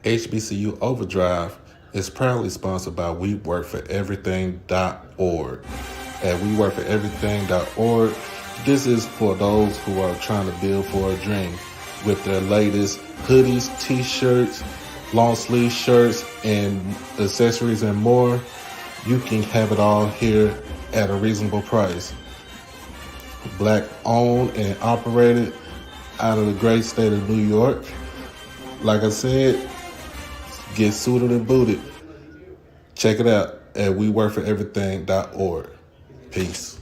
HBCU OverDrive is proudly sponsored by WeWorkForEverything.org. At WeWorkForEverything.org, this is for those who are trying to build for a dream. With their latest hoodies, t-shirts, long sleeve shirts, and accessories and more, you can have it all here at a reasonable price. Black owned and operated out of the great state of New York. Like I said, get suited and booted. Check it out at WeWorkForEverything.org. Peace.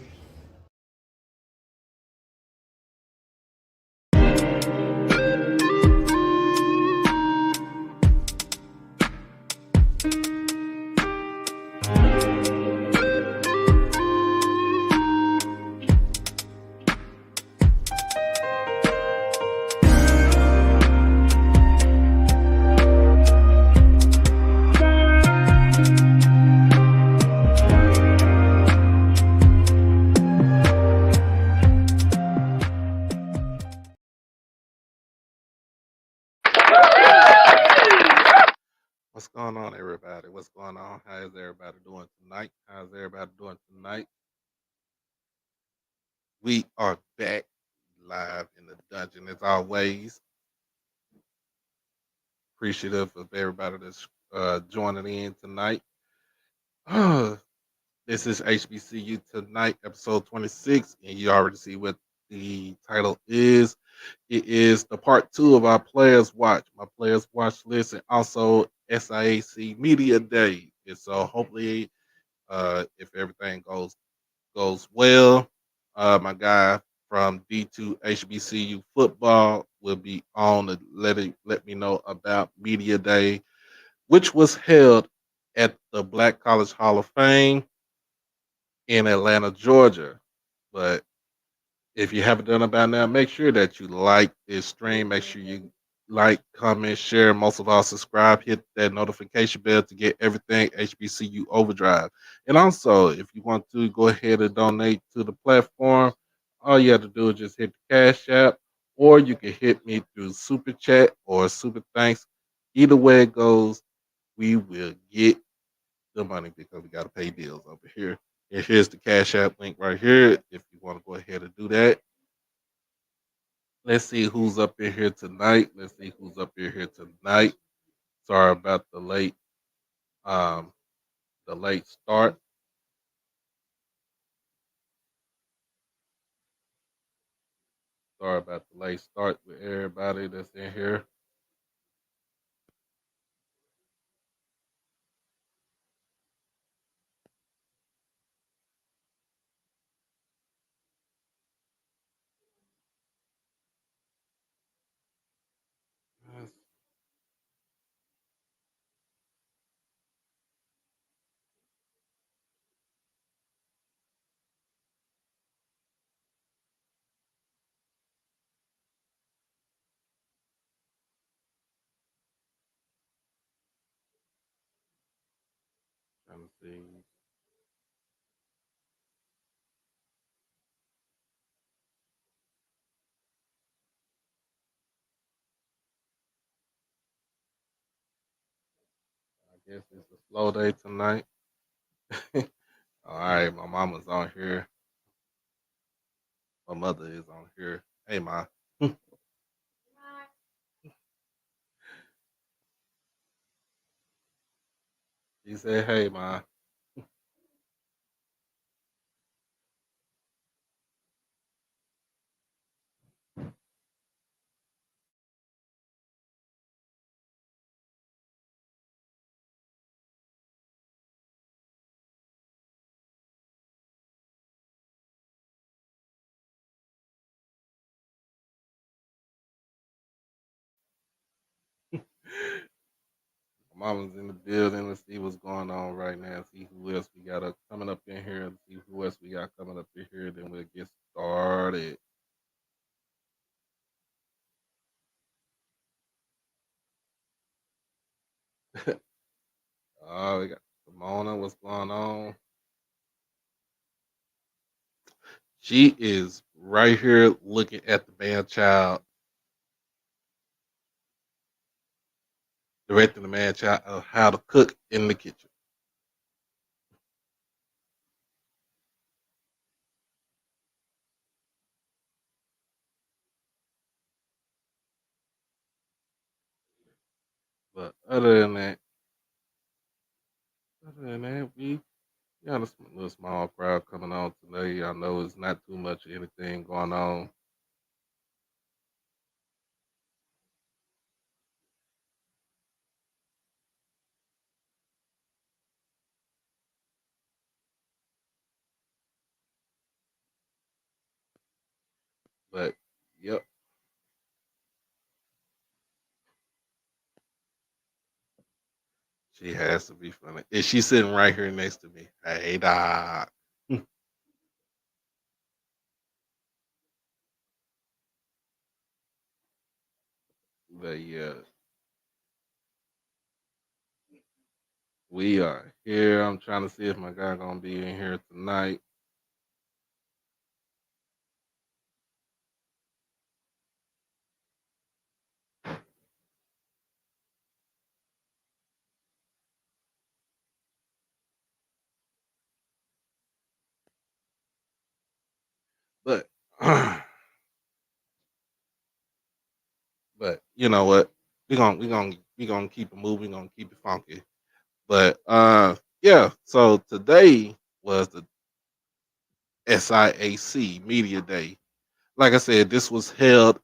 What's going on, everybody? What's going on? How is everybody doing tonight? How's everybody doing tonight? We are back live in the dungeon as always. Appreciative of everybody that's joining in tonight. This is HBCU Tonight, episode 26, and you already see what the title is. It is the part 2 of our Players Watch, my Players Watch list, and also SIAC Media Day. And so hopefully, if everything goes well, my guy from D2 HBCU football will be on to let me know about Media Day, which was held at the Black College Hall of Fame in Atlanta, Georgia. But if you haven't done it by now, make sure that you like this stream. Make sure you like, comment, share, most of all, subscribe, hit that notification bell to get everything HBCU Overdrive. And also, if you want to go ahead and donate to the platform, all you have to do is just hit the Cash App, or you can hit me through Super Chat or Super Thanks. Either way it goes, we will get the money because we got to pay bills over here. And here's the Cash App link right here if you want to go ahead and do that. Let's see who's up in here tonight. Sorry about um the late start. Sorry about the late start with everybody that's in here. Trying to see. I guess it's a slow day tonight. All right, my mama's on here. My mother is on here. Hey, ma. She said, "Hey, ma." My mama's in the building. Let's see what's going on right now. See who else we got coming up in here. See who else we got coming up in here. Then we'll get started. Oh, we got Simona. What's going on? She is right here looking at the man child. directing the man child of how to cook in the kitchen. But other than that, we got a little small crowd coming on today. I know it's not too much of anything going on. But yep, she has to be funny. And she's sitting right here next to me. Hey, Doc. But yeah, we are here. I'm trying to see if my guy gonna be in here tonight. But but you know what? We gonna keep it moving. We gonna keep it funky. But yeah. So today was the SIAC Media Day. Like I said, this was held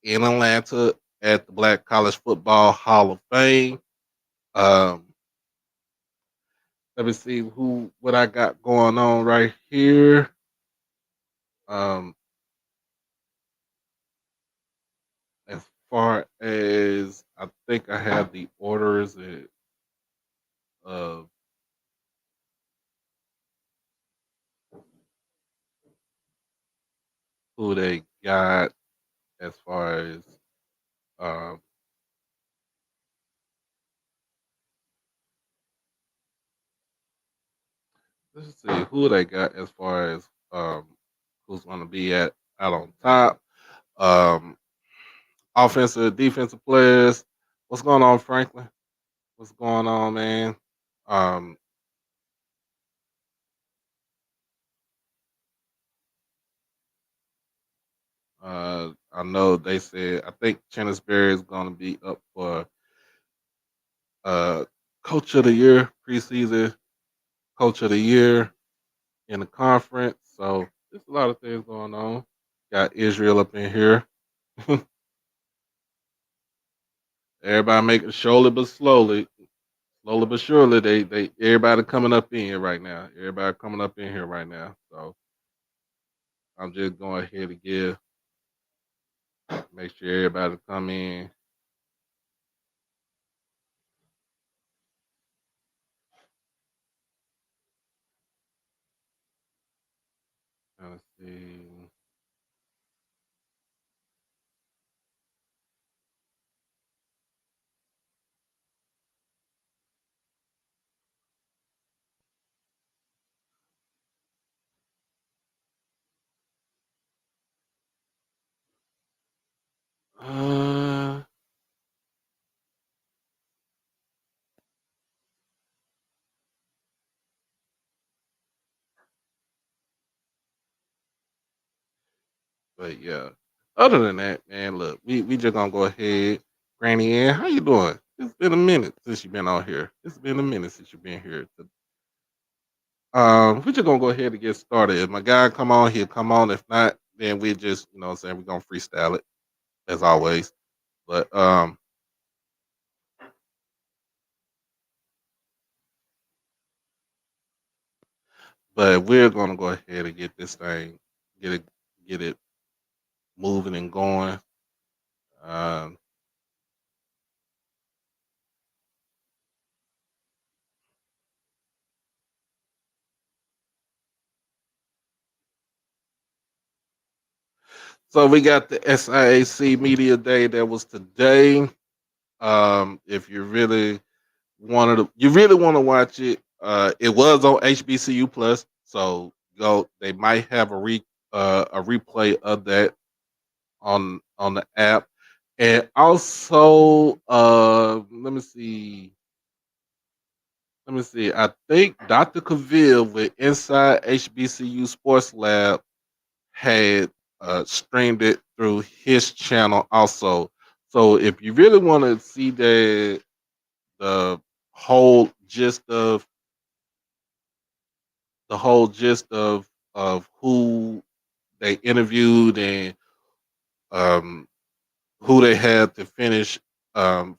in Atlanta at the Black College Football Hall of Fame. Um, let me see what I got going on right here. Um, as far as I think I have the orders of who they got as far as um, let's see who they got as far as who's going to be out on top. Um, offensive, defensive players. What's going on, Franklin? What's going on, man? Um, I know they said I think Berry is going to be up for uh, Coach of the Year preseason, Coach of the Year in the conference. So there's a lot of things going on. Got Israel up in here. Everybody making slowly but surely. They everybody coming up in here right now. Everybody coming up in here right now. So I'm just going ahead and make sure everybody come in. Let's see. Uh, but yeah. Other than that, man, look, we just gonna go ahead. Granny Ann, how you doing? It's been a minute since you've been out here. It's been a minute since you've been here. We just gonna go ahead and get started. If my guy come on, he'll come on. If not, then we just, you know what I'm saying, we're gonna freestyle it as always. But we're gonna go ahead and get this thing, get it get it moving and going. Um so we got the SIAC Media Day that was today. If you really want to watch it, it was on HBCU Plus, so go. They might have a replay of that on the app. And also, let me see. Let me see. I think Dr. Cavill with Inside HBCU Sports Lab had streamed it through his channel also. So if you really want to see the whole gist of the whole gist of who they interviewed and um, who they had to finish from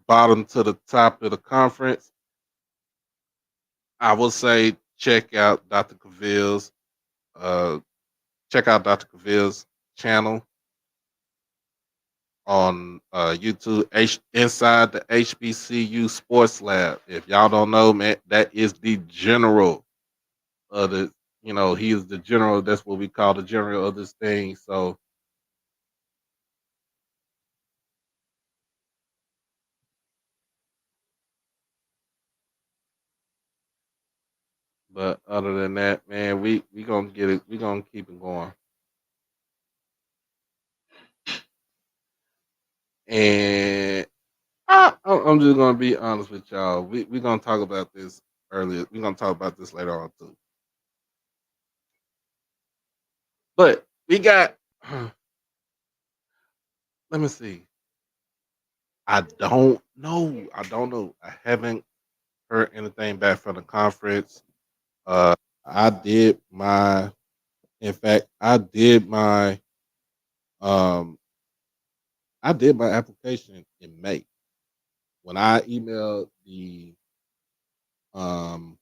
bottom to the top of the conference, I would say uh, check out Dr. Cavill's channel on YouTube, Inside the HBCU Sports Lab. If y'all don't know, man, that is the general of the. He is the general. That's what we call the general of this thing. So, but other than that, man, we gonna get it. We gonna keep it going. And I'm just gonna be honest with y'all. We gonna talk about this earlier. We're gonna talk about this later on too. But we got. Let me see. I don't know. I don't know. I haven't heard anything back from the conference. Uh, I did my. In fact, um I did my application in May when I emailed the um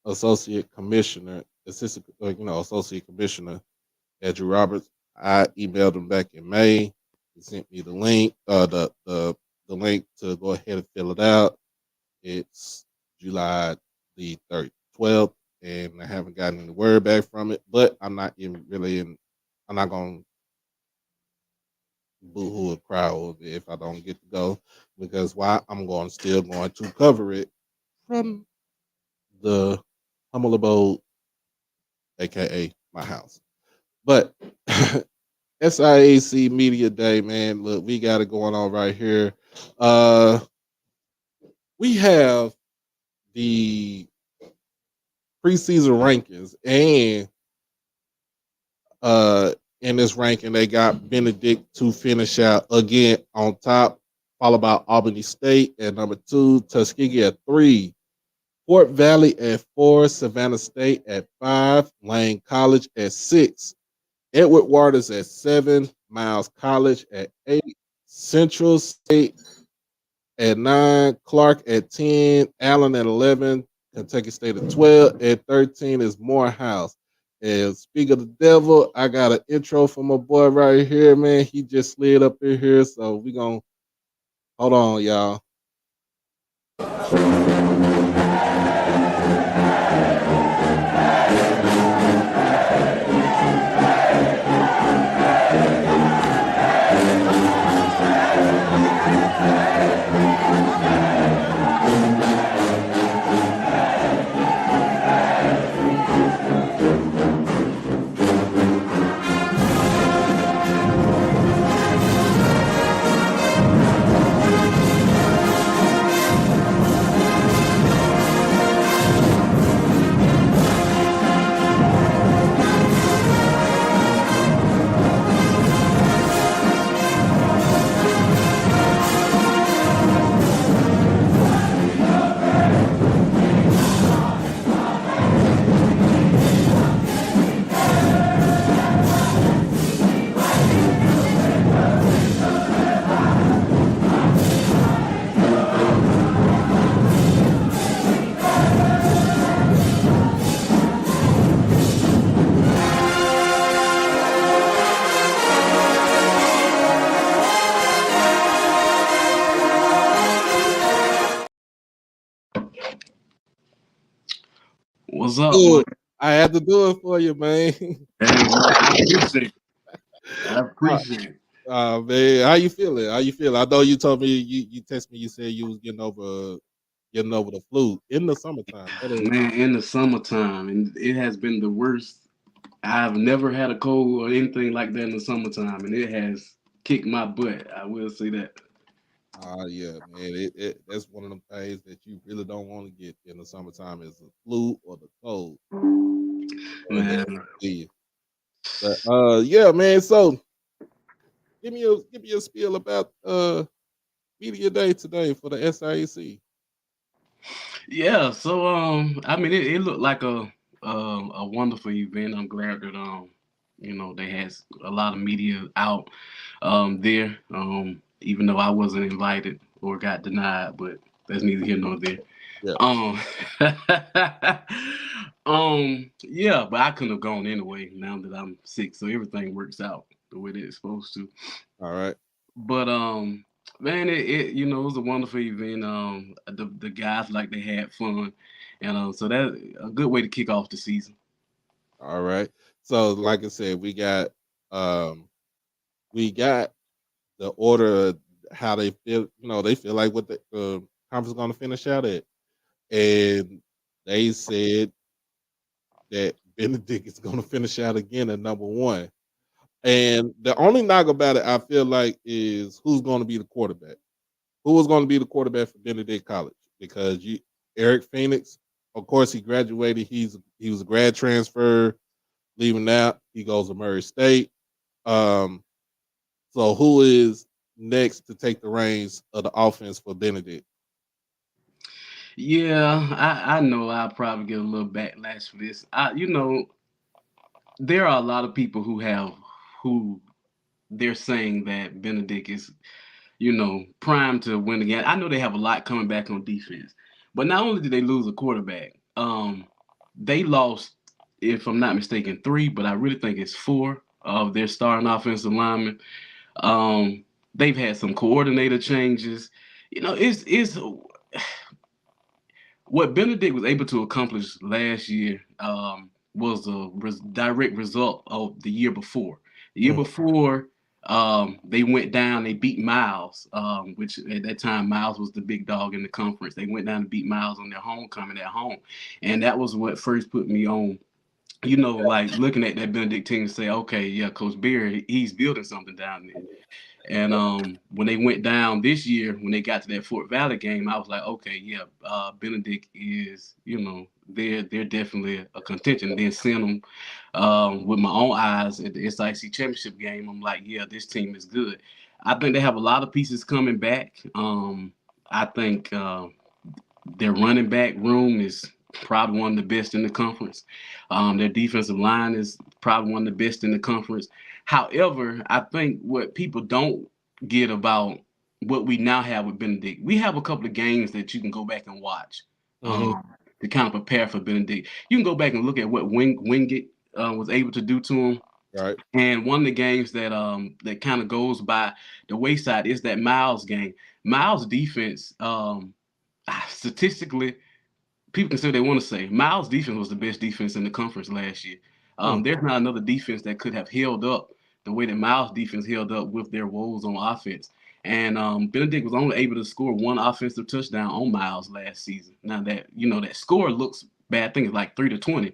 associate commissioner, associate commissioner Andrew Roberts. I emailed him back in May. He sent me the link, the link to go ahead and fill it out. It's July the 12th, and I haven't gotten any word back from it. But I'm not even really in. I'm not gonna boohoo or cry over it if I don't get to go, because why still going to cover it from the humble abode, aka my house. But SIAC Media Day, man. Look, we got it going on right here. Uh, we have the preseason rankings, and uh, in this ranking, they got Benedict to finish out again on top, followed by Albany State at number 2, Tuskegee at 3, Fort Valley at 4, Savannah State at 5, Lane College at 6, Edward Waters at 7, Miles College at 8, Central State at 9, Clark at 10, Allen at 11, Kentucky State at 12, at 13 is Morehouse. And speak of the devil, I got an intro for my boy right here, man. He just slid up in here, so we gonna hold on, y'all. What's up, Ooh, man? I had to do it for you, man. Hey, man, I appreciate it. I appreciate it. Man, how you feeling? How you feeling? I know you told me you texted me. You said you was getting over the flu in the summertime. Man, in the summertime, and it has been the worst I've never had a cold or anything like that in the summertime, and it has kicked my butt. I will say that. Yeah, man. That's one of them things that you really don't want to get in the summertime is the flu or the cold. Or the Man, yeah. But yeah, man. So give me a spiel about media day today for the SIAC. yeah. So I mean, it looked like a wonderful event. I'm glad that they had a lot of media out there. Even though I wasn't invited or got denied, but that's neither here nor there. Yeah. Um, yeah, but I couldn't have gone anyway. Now that I'm sick, so everything works out the way that it's supposed to. All right. But man, it was a wonderful event. The guys like they had fun, and so that a good way to kick off the season. All right. So like I said, um we got the order of how they feel. They feel like what the conference is going to finish out at, and they said that Benedict is going to finish out again at number one. And the only knock about it, I feel like, is who's going to be the quarterback. Who is going to be the quarterback for Benedict College? Because Eric Phoenix, of course, he graduated. He was a grad transfer, leaving out. He goes to Murray State. Um, so who is next to take the reins of the offense for Benedict? Yeah, I know I'll probably get a little backlash for this. There are a lot of people who they're saying that Benedict is primed to win again. I know they have a lot coming back on defense, but not only did they lose a quarterback, they lost, if I'm not mistaken, three, but I really think it's four of their starting offensive linemen. They've had some coordinator changes. It's what Benedict was able to accomplish last year was a direct result of the year before. The year Mm, before, they went down. They beat Miles, which at that time Miles was the big dog in the conference. They went down and beat Miles on their homecoming at home, and that was what first put me on. Like looking at that Benedict team and say, okay, yeah, Coach Beard, he's building something down there. And when they went down this year, when they got to that Fort Valley game, I was like, okay, yeah, Benedict is, they're definitely a contention. Then seeing them with my own eyes at the SIC championship game, I'm like, yeah, this team is good. I think they have a lot of pieces coming back. I think their running back room is probably one of the best in the conference. Their defensive line is probably one of the best in the conference. However, I think what people don't get about what we now have with Benedict, we have a couple of games that you can go back and watch mm-hmm. to kind of prepare for Benedict. You can go back and look at what Wingate was able to do to him. Right. And one of the games that kind of goes by the wayside is that Miles game. Miles defense, statistically, people can say what they want to say. Miles' defense was the best defense in the conference last year. Mm, There's not another defense that could have held up the way that Miles' defense held up with their woes on offense. And Benedict was only able to score one offensive touchdown on Miles last season. Now that score looks bad. I think it's like 3-20,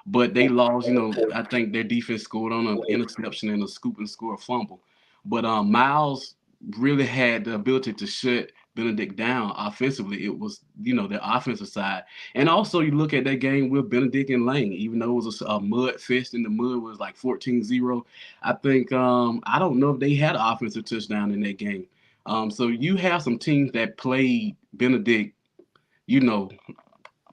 but they lost. I think their defense scored on an interception and a scoop and score a fumble. But Miles really had the ability to shut Benedict down offensively. It was their offensive side. And also, you look at that game with Benedict and Lane, even though it was a mud fest and the mud was like 14-0. I think, I don't know if they had an offensive touchdown in that game. So you have some teams that played Benedict, you know,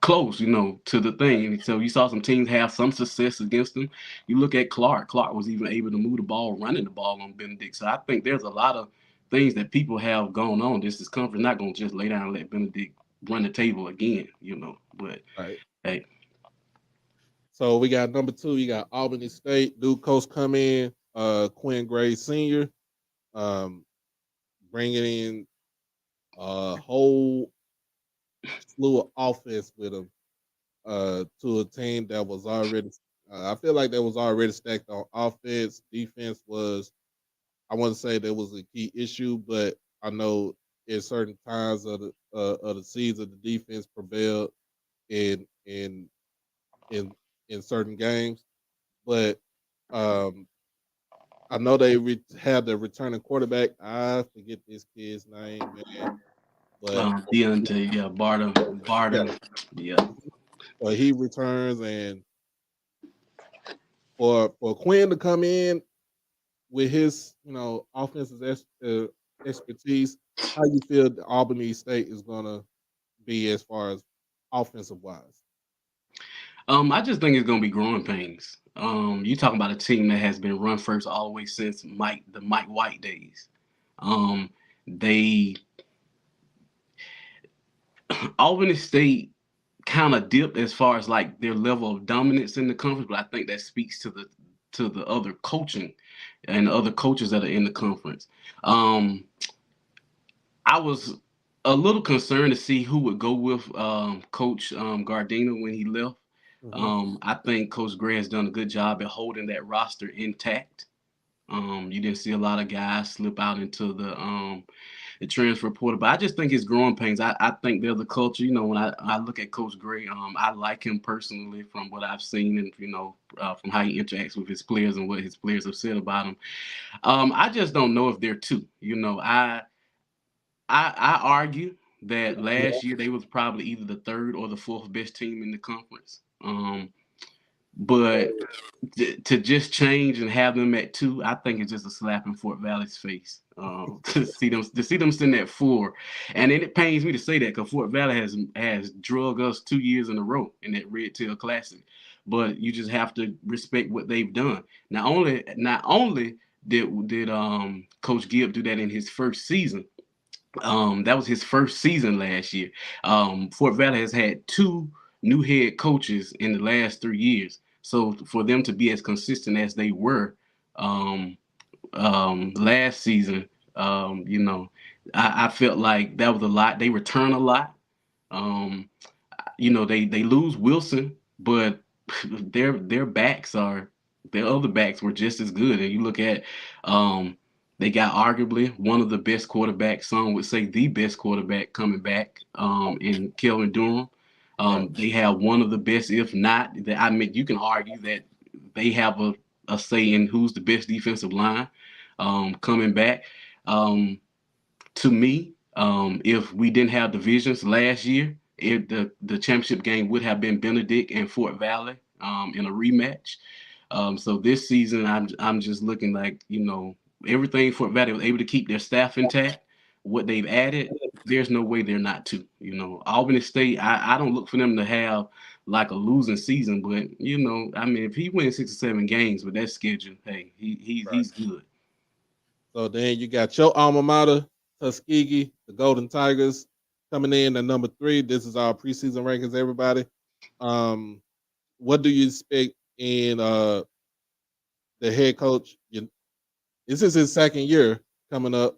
close, to the thing. So you saw some teams have some success against them. You look at Clark. Clark was even able to move the ball, running the ball on Benedict. So I think there's a lot of things that people have going on. This is conference not going to just lay down and let Benedict run the table again. But right. hey, So we got number two. You got Albany State. New coach come in. Quinn Gray Senior. Um, bringing in a whole slew of offense with him. To a team that was already. I feel like that was already stacked on offense. Defense was. I wouldn't say that was a key issue, but I know in certain times of the season, the defense prevailed in in in certain games. but um, I know they have the returning quarterback. I forget this kid's name, man, but Deontay, yeah, yeah, Barden, yeah. but he returns, and for Quinn to come in with his offensive expertise, how you feel the Albany State is gonna be as far as offensive wise? I just think it's gonna be growing pains. You talking about a team that has been run first all the way since the Mike White days. Um, they Albany State kind of dipped as far as like their level of dominance in the conference, but I think that speaks to the other coaching and the other coaches that are in the conference. Um, I was a little concerned to see who would go with Coach Gardena when he left. Hmm. I think Coach Gray has done a good job at holding that roster intact. You didn't see a lot of guys slip out into the transfer portal, but I just think it's growing pains. I think there's a culture. You know, when I look at Coach Gray, I like him personally from what I've seen and from how he interacts with his players and what his players have said about him. I just don't know if they're two. You know, I argue that Yeah. last year they was probably either the third or the fourth best team in the conference. But to just change and have them at two, I think it's just a slap in Fort Valley's face. To see them sitting at four, and then it pains me to say that because Fort Valley has drug us 2 years in a row in that Red Tail Classic. But you just have to respect what they've done. Not only did Coach Gibb do that in his first season, that was his first season last year. Fort Valley has had two new head coaches in the last 3 years. So for them to be as consistent as they were um, last season, I felt like that was a lot. They return a lot. Um, they lose Wilson, but their backs are their other backs were just as good. And you look at they got arguably one of the best quarterbacks, some would say the best quarterback coming back in Kelvin Durham. Right. They have one of the best, if not, I mean, you can argue that they have a say in who's the best defensive line coming back. Um, to me, if we didn't have divisions last year, the championship game would have been Benedict and Fort Valley in a rematch. So this season, I'm just looking like everything Fort Valley was able to keep their staff intact. What they've added, there's no way they're not two. Albany State, I don't look for them to have like a losing season, but I mean, if he wins 6 or 7 games with that schedule, hey, Right. he's good. So then you got your alma mater, Tuskegee, the Golden Tigers, coming in at number 3. This is our preseason rankings, everybody. Um, what do you expect in the head coach? This is his second year coming up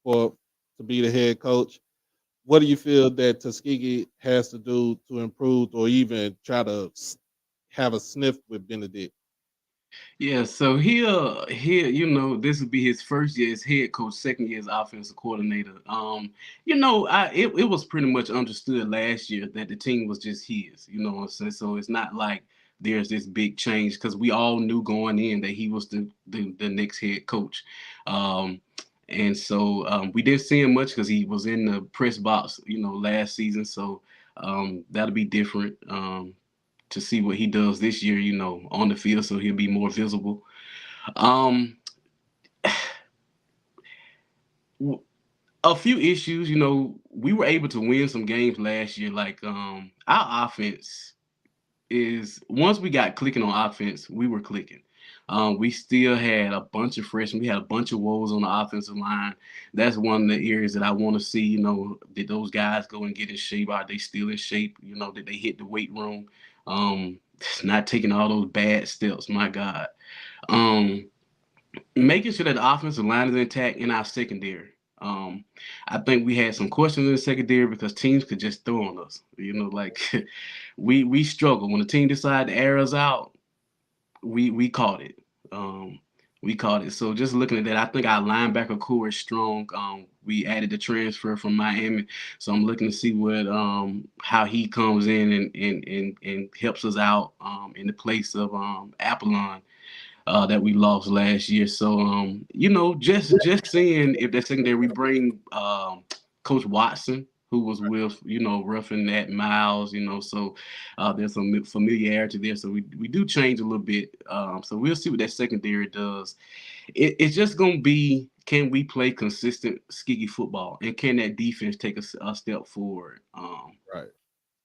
for to be the head coach. What do you feel that Tuskegee has to do to improve or even try to have a sniff with Benedict? Yeah, so this would be his first year as head coach, second year as offensive coordinator. It was pretty much understood last year that the team was just his, what I'm saying? So it's not like there's this big change because we all knew going in that he was the next head coach. And so we didn't see him much because he was in the press box, last season. So that'll be different. To see what he does this year, on the field, so he'll be more visible. Um, a few issues, we were able to win some games last year. Like our offense is once we got clicking on offense, we were clicking. We still had a bunch of freshmen. We had a bunch of woes on the offensive line. That's one of the areas that I want to see. Did those guys go and get in shape? Are they still in shape? Did they hit the weight room? Not taking all those bad steps. My God. Um, Making sure that the offensive line is intact in our secondary. I think we had some questions in the secondary because teams could just throw on us. Like we struggle when the team decided to air us out. We caught it. Um, We called it. So just looking at that, I think our linebacker core is strong. We added the transfer from Miami, so I'm looking to see what how he comes in and helps us out in the place of Apollon that we lost last year. So just seeing if that secondary we bring Coach Watson, who was with roughing that Miles, so there's some familiarity there. So we do change a little bit. So we'll see what that secondary does. It's just gonna be, can we play consistent Tuskegee football, and can that defense take a step forward? Right.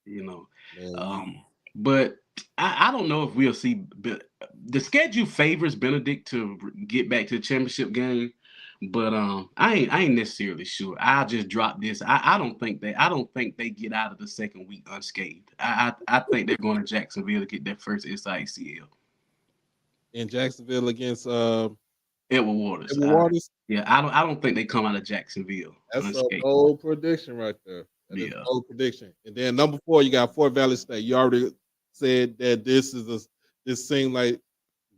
You know, Man, um, but I don't know if we'll see. The schedule favors Benedict to get back to the championship game, but I ain't necessarily sure. I'll just drop this. I don't think they get out of the second week unscathed. I think they're going to Jacksonville to get their first SICL. in Jacksonville against Edward Waters. Edward Waters. Yeah, I don't think they come out of Jacksonville That's a unscathed. bold prediction right there. That is a Yeah. bold prediction. And then number 4, you got Fort Valley State. You already said that this seemed like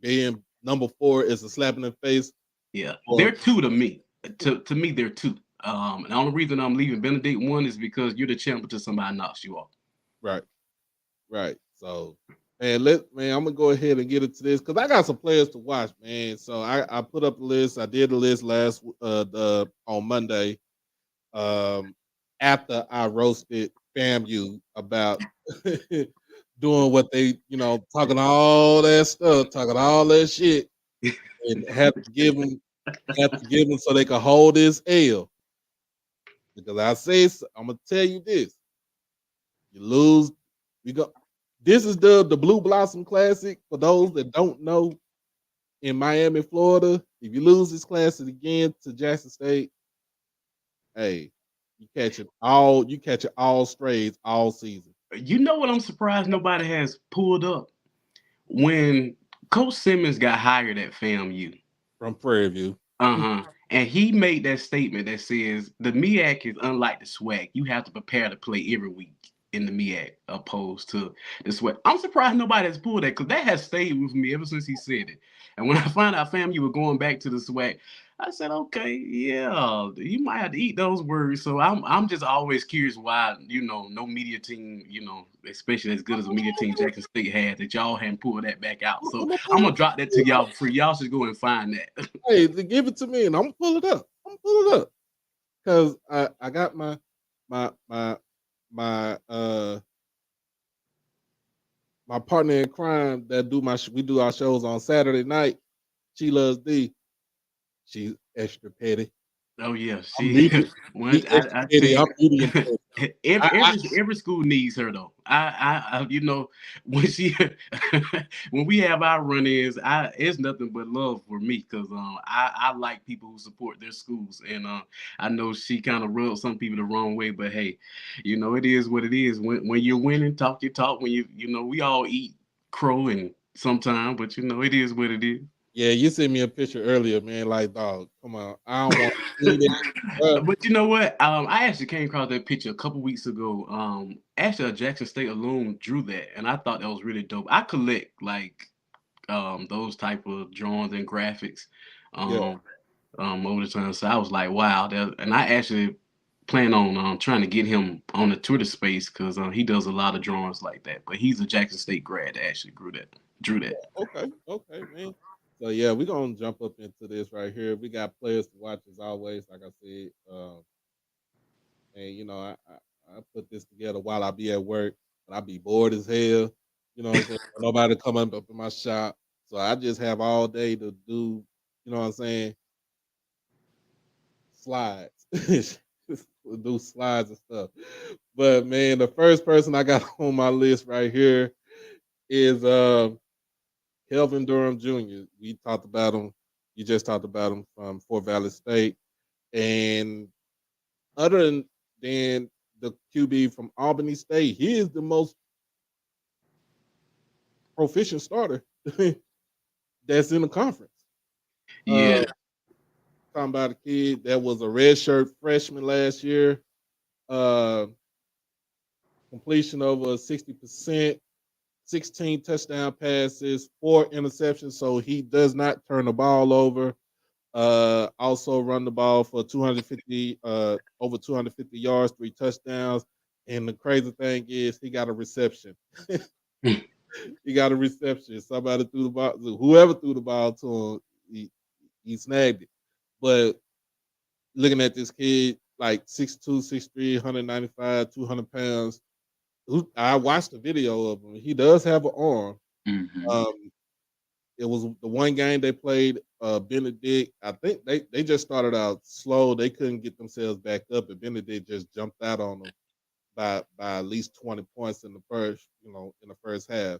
being number 4 is a slap in the face. Yeah, Or they're two to me. To me, they're two. And the only reason I'm leaving Benedict one is because you're the champ until somebody knocks you off. right, right. So, man, I'm gonna go ahead and get into this because I got some players to watch, man. So I put up a list. I did the list last on Monday. Um, after I roasted FAMU about doing what they, talking all that stuff, talking all that shit, and have to give them so they can hold this L. Because I'm gonna tell you this: you lose, we go. This is the Blue Blossom Classic for those that don't know. In Miami, Florida, if you lose this classic again to Jackson State, hey, you catch it all strays all season You know what? I'm surprised nobody has pulled up when Coach Simmons got hired at FAMU. from Prairie View. Uh-huh. And he made that statement that says the MEAC is unlike the Swac. You have to prepare to play every week in the MEAC opposed to the Swac. I'm surprised nobody has pulled that because that has stayed with me ever since he said it. And when I found out FAMU were going back to the Swac, I said, okay, yeah, you might have to eat those words. So I'm just always curious why, no media team, especially as good as a media team Jackson State had, that y'all hadn't pulled that back out. So I'm gonna drop that to y'all for free. Y'all should go and find that. Hey, give it to me, and I'm gonna pull it up. Because I got my my my partner in crime that we do our shows on Saturday night. She loves D. She's extra petty. Oh yeah, I'm she. medium. When She extra I tell petty. you, I'm medium petty. every school needs her though. When she when we have our run-ins, it's nothing but love for me because I like people who support their schools, and I know she kind of rubs some people the wrong way, but hey, it is what it is. When you're winning, talk your talk. When we all eat crow and sometime, but it is what it is. Yeah, you sent me a picture earlier, man. Like, dog, come on. I don't want to see that. Bruh. But you know what? I actually came across that picture a couple weeks ago. Actually, a Jackson State alum drew that, and I thought that was really dope. I collect like those type of drawings and graphics Yeah. over the time. So I was like, wow. And I actually plan on trying to get him on the Twitter space because he does a lot of drawings like that. But he's a Jackson State grad that actually drew that. Okay, man. So yeah, we're gonna jump up into this right here. We got players to watch as always, like I said. And I put this together while I be at work, but I be bored as hell. You know what I'm saying? Nobody coming up in my shop. So I just have all day to do, you know what I'm saying, slides. Do slides and stuff. But man, the first person I got on my list right here is Kelvin Durham Jr. We talked about him. You just talked about him from Fort Valley State. And other than the QB from Albany State, he is the most proficient starter that's in the conference. Yeah. Talking about a kid that was a redshirt freshman last year, uh, completion over 60%, 16 touchdown passes, 4 interceptions, so he does not turn the ball over. Also run the ball for 250, over 250 yards, 3 touchdowns. And the crazy thing is, he got a reception. He got a reception. Somebody threw the ball. Whoever threw the ball to him, he snagged it. But looking at this kid, like 6'2", 6'3", 195, 200 pounds. I watched the video of him. He does have an arm. Mm-hmm. It was the one game they played, Benedict. I think they just started out slow. They couldn't get themselves back up, and Benedict just jumped out on them by at least 20 points in the first, in the first half.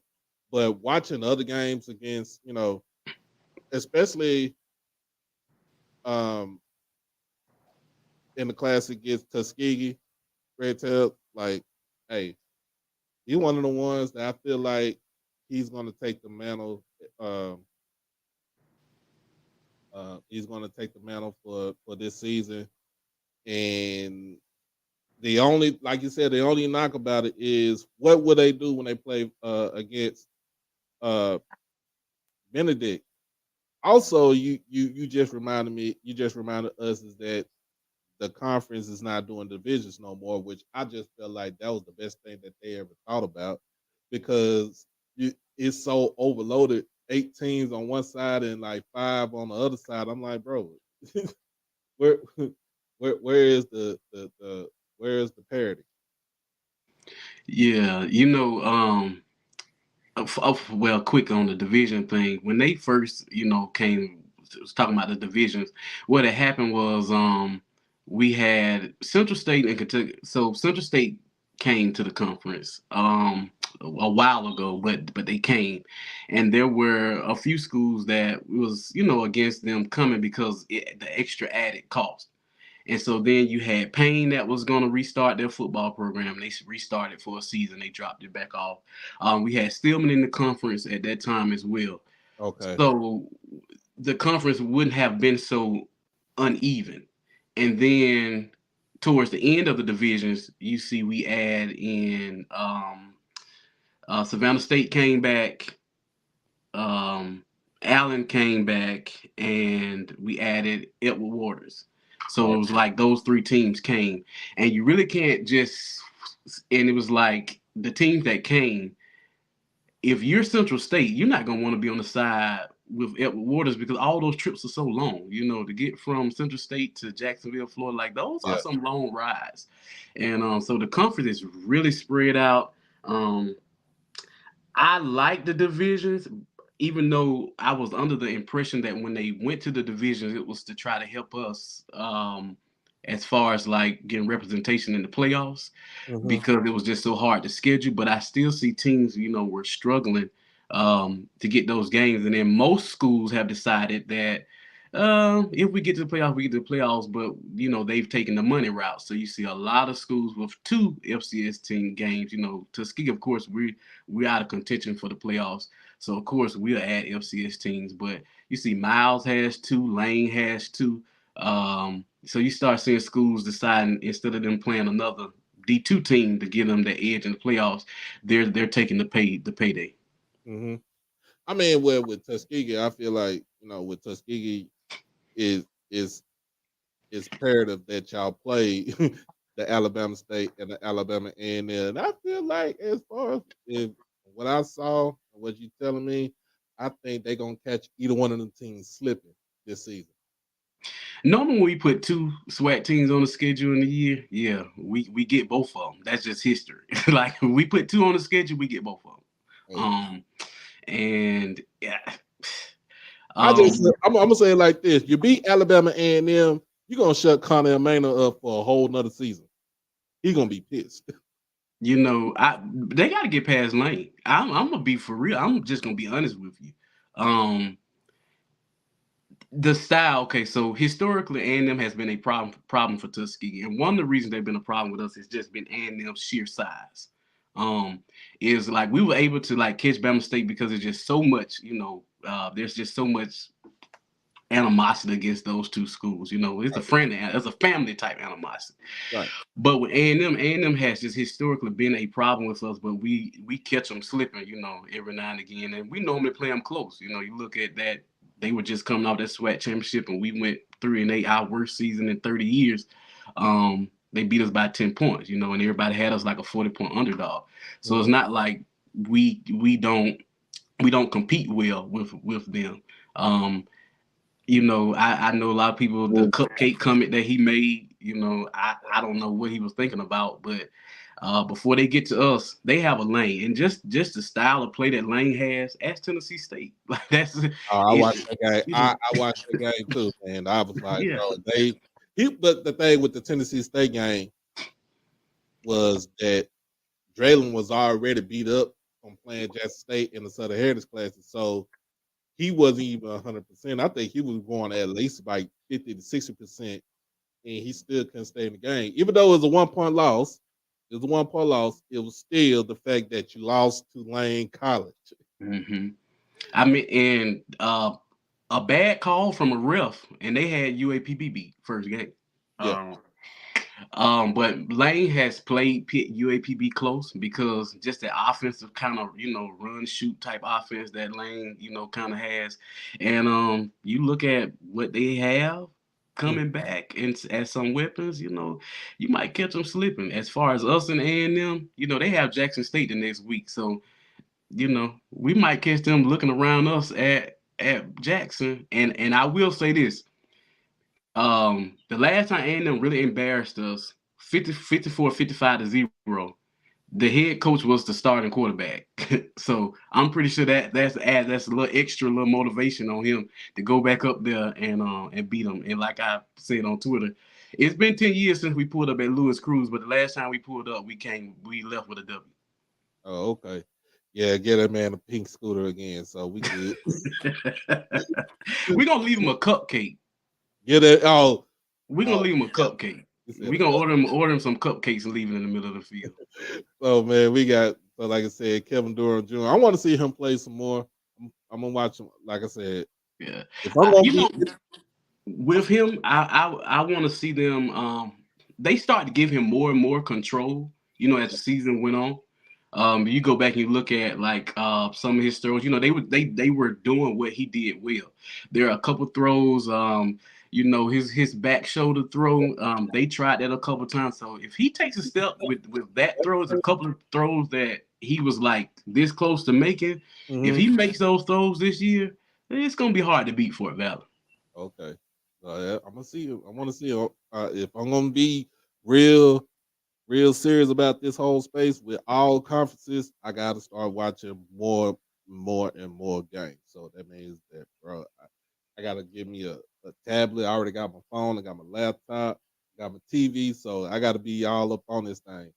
But watching other games against, especially um in the classic against Tuskegee, Red Tail, like, hey, he's one of the ones that I feel like he's gonna take the mantle. He's gonna take the mantle for this season. And the only, like you said, the only knock about it is what would they do when they play against uh Benedict. Also, you just reminded me, you just reminded us is that the conference is not doing divisions no more, which I just felt like that was the best thing that they ever thought about, because it's so overloaded. 8 teams on one side and like 5 on the other side. I'm like, bro, where where is the where is the parity? Yeah, well, quick on the division thing. When they first, came, was talking about the divisions. What had happened was, we had Central State and Kentucky. So Central State came to the conference a while ago, but they came, and there were a few schools that was against them coming because the extra added cost. And so then you had Payne that was going to restart their football program. They restarted for a season. They dropped it back off. We had Stillman in the conference at that time as well. Okay. So the conference wouldn't have been so uneven. And then towards the end of the divisions, you see we add in Savannah State came back. um, Allen came back, and we added Edward Waters. So it was like those three teams came, and you really can't just. And it was like the teams that came. If you're Central State, you're not gonna want to be on the side with Edward Waters because all those trips are so long. To get from Central State to Jacksonville, Florida, like those are Yeah. some long rides, and so the conference is really spread out. Um, I like the divisions, even though I was under the impression that when they went to the divisions, it was to try to help us as far as like getting representation in the playoffs Mm-hmm. because it was just so hard to schedule. But I still see teams, were struggling to get those games. And then most schools have decided that if we get to the playoffs, we get to the playoffs. But they've taken the money route. So you see a lot of schools with 2 FCS team games. Tuskegee, of course, we're out of contention for the playoffs. So of course we'll add FCS teams. But you see Miles has 2, Lane has 2. So you start seeing schools deciding instead of them playing another D2 team to give them the edge in the playoffs, they're taking the payday. Mm-hmm. I mean, with Tuskegee, I feel like with Tuskegee is is it's imperative that y'all play the Alabama State and the Alabama A&M. And I feel like as far as what I saw and what you telling me, I think they're gonna catch either one of them teams slipping this season. Normally, when we put 2 SWAC teams on the schedule in the year, yeah, we get both of them. That's just history. Like when we put 2 on the schedule, we get both of them. Hey, And yeah, I'm, um, I'm gonna say it like this: you beat Alabama A&M, you're gonna shut Connor Maynard up for a whole nother season. He's gonna be pissed. they got to get past Lane. I'm gonna be for real. I'm just gonna be honest with you. Um, the style, okay, so historically A&M has been a problem for Tuskegee, and one of the reasons they've been a problem with us has just been A&M's sheer size. Um, is like we were able to like catch Bama State because there's just so much, there's just so much animosity against those two schools. You know, it's a friendly, it's a family type animosity. Right. But with A&M has just historically been a problem with us, but we catch them slipping, you know, every now and again. And we normally play them close. You know, you look at that, they were just coming off that Swac championship, and we went 3-8, our worst season in 30 years. They beat us by 10 points, you know, and everybody had us like a 40-point underdog. So it's not like we don't compete well with them. You know, I know a lot of people, the cupcake comment that he made, you know, I don't know what he was thinking about, but before they get to us, they have a lane. And just the style of play that Lane has, ask Tennessee State. Like that's I watched that game. you know, I watched the game too, and I was like, yeah. bro, but the thing with the Tennessee State game was that Draylen was already beat up from playing Jackson State in the Southern Heritage classes, so he wasn't even 100%. I think he was going at least like 50 to 60%, and he still couldn't stay in the game. Even though it was a 1-point loss, it was still the fact that you lost to Lane College. Mm-hmm. I mean, and a bad call from a ref, and they had UAPB beat first game. Yeah. But Lane has played UAPB close because just the offensive kind of, you know, run shoot type offense that Lane, you know, kind of has. And you look at what they have coming back and as some weapons, you know, you might catch them slipping. As far as us and A&M, you know, they have Jackson State the next week. So, you know, we might catch them looking around us at Jackson. And I will say this. The last time A&M really embarrassed us, 55 to 0, the head coach was the starting quarterback. So I'm pretty sure that's a little extra little motivation on him to go back up there and beat them. And like I said on Twitter, it's been 10 years since we pulled up at Louis Cruz, but the last time we pulled up, we left with a W. Oh, okay. Yeah, get that man a pink scooter again, so we good. We're gonna leave him a cupcake. Get it. Oh, we're gonna leave him a cupcake. We're gonna order him some cupcakes and leave it in the middle of the field. Oh man, so like I said, Kevin Durham Jr. I want to see him play some more. I'm gonna watch him. Like I said, yeah. If I'm gonna with him, I want to see them. They start to give him more and more control. You know, as the season went on. You go back and you look at like some of his throws. You know, they were doing what he did well. There are a couple throws. You know, his back shoulder throw. They tried that a couple times. So if he takes a step with that throw, it's a couple of throws that he was like this close to making. Mm-hmm. If he makes those throws this year, it's gonna be hard to beat Fort Valley. Okay, I'm gonna see him. I want to see him. If I'm gonna be real serious about this whole space with all conferences, I got to start watching more and more games. So that means that, bro, I got to give me a tablet. I already got my phone. I got my laptop. I got my TV. So I got to be all up on this thing.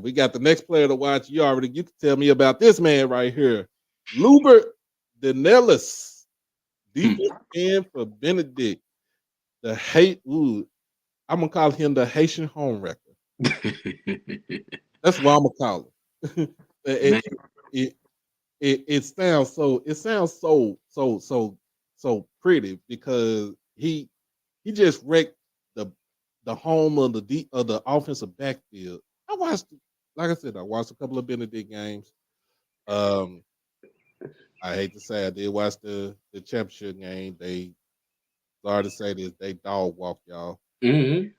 We got the next player to watch. You can tell me about this man right here, Lubert Danellis, defensive end for Benedict. I'm gonna call him the Haitian home wrecker. That's what I'm gonna call him. It sounds so pretty because he just wrecked the home of the offensive backfield. Like I said, I watched a couple of Benedict games. I hate to say I did watch the championship game. Sorry to say this, they dog walk y'all. Mm-hmm.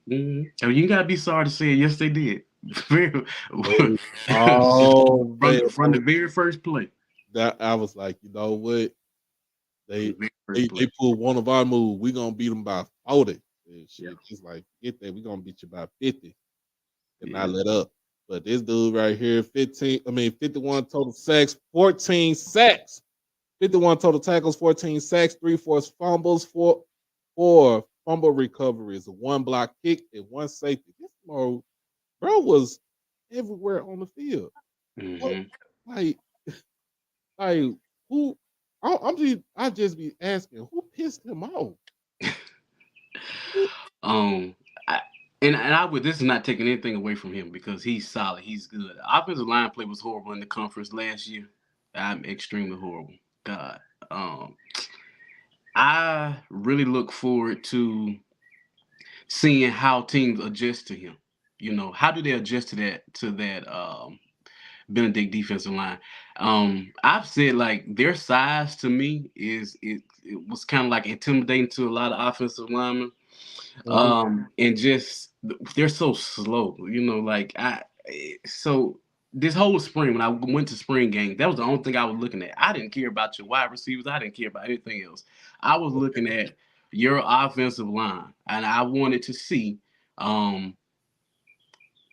Mm-hmm. Oh, you gotta be sorry to say it. Yes, they did. From the very first play. That I was like, you know what? They pulled one of our moves. We're gonna beat them by 40. And shit, just like get there, we're gonna beat you by 50 and not let up. But this dude right here, 51 total sacks, 14 sacks, 51 total tackles, 14 sacks, 3 forced fumbles, four fumble recoveries, 1 block kick, and 1 safety. This bro was everywhere on the field. Mm-hmm. Like who? I just be asking who pissed him off. This is not taking anything away from him because he's solid. He's good. Offensive line play was horrible in the conference last year. I'm extremely horrible. God. I really look forward to seeing how teams adjust to him. How do they adjust to that Benedict defensive line? I've said like their size to me it was kind of like intimidating to a lot of offensive linemen. Mhm. And just they're so slow, like so this whole spring when I went to spring game, that was the only thing I was looking at. I didn't care about your wide receivers, I didn't care about anything else. I was looking at your offensive line, and I wanted to see um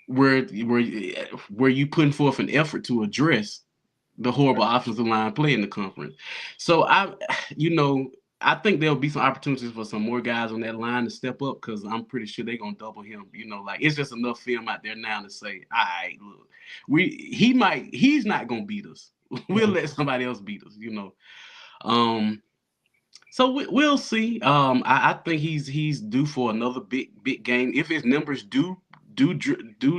where you putting forth an effort to address the horrible offensive line play in the conference. So you know, I think there'll be some opportunities for some more guys on that line to step up because I'm pretty sure they're gonna double him. Like it's just enough film out there now to say, all right, look, he's not gonna beat us. We'll let somebody else beat us. Um, so we'll see. I think he's due for another big game. If his numbers do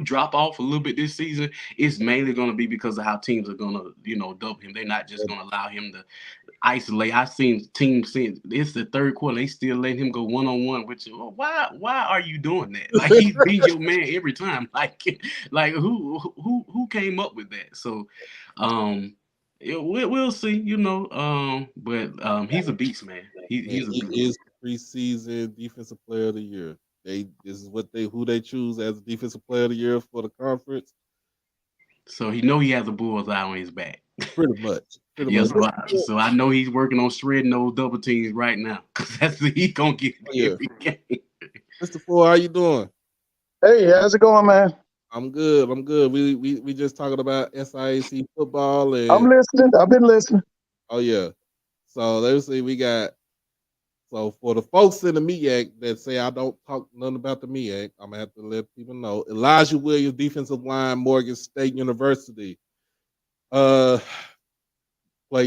drop off a little bit this season, it's mainly going to be because of how teams are going to double him. They're not just going to allow him to isolate. I've seen teams since it's the third quarter, they still letting him go 1-on-1. Which why are you doing that? Like he's beat your man every time. Like who came up with that? So we'll see, but he's a beast, man. And He's a he beast. is preseason defensive player of the year. This is who they choose as defensive player of the year for the conference. So he has a bullseye on his back. Pretty much. Yeah, so I know he's working on shredding those double teams right now because that's he gonna get Yeah. every game. Mr. Ford, how you doing? Hey, how's it going, man? I'm good. We just talking about SIAC football and I'm listening. I've been listening. oh yeah. So let's see, so for the folks in the MEAC that say I don't talk nothing about the MEAC, I'm gonna have to let people know. Elijah Williams, defensive line, Morgan State University. Play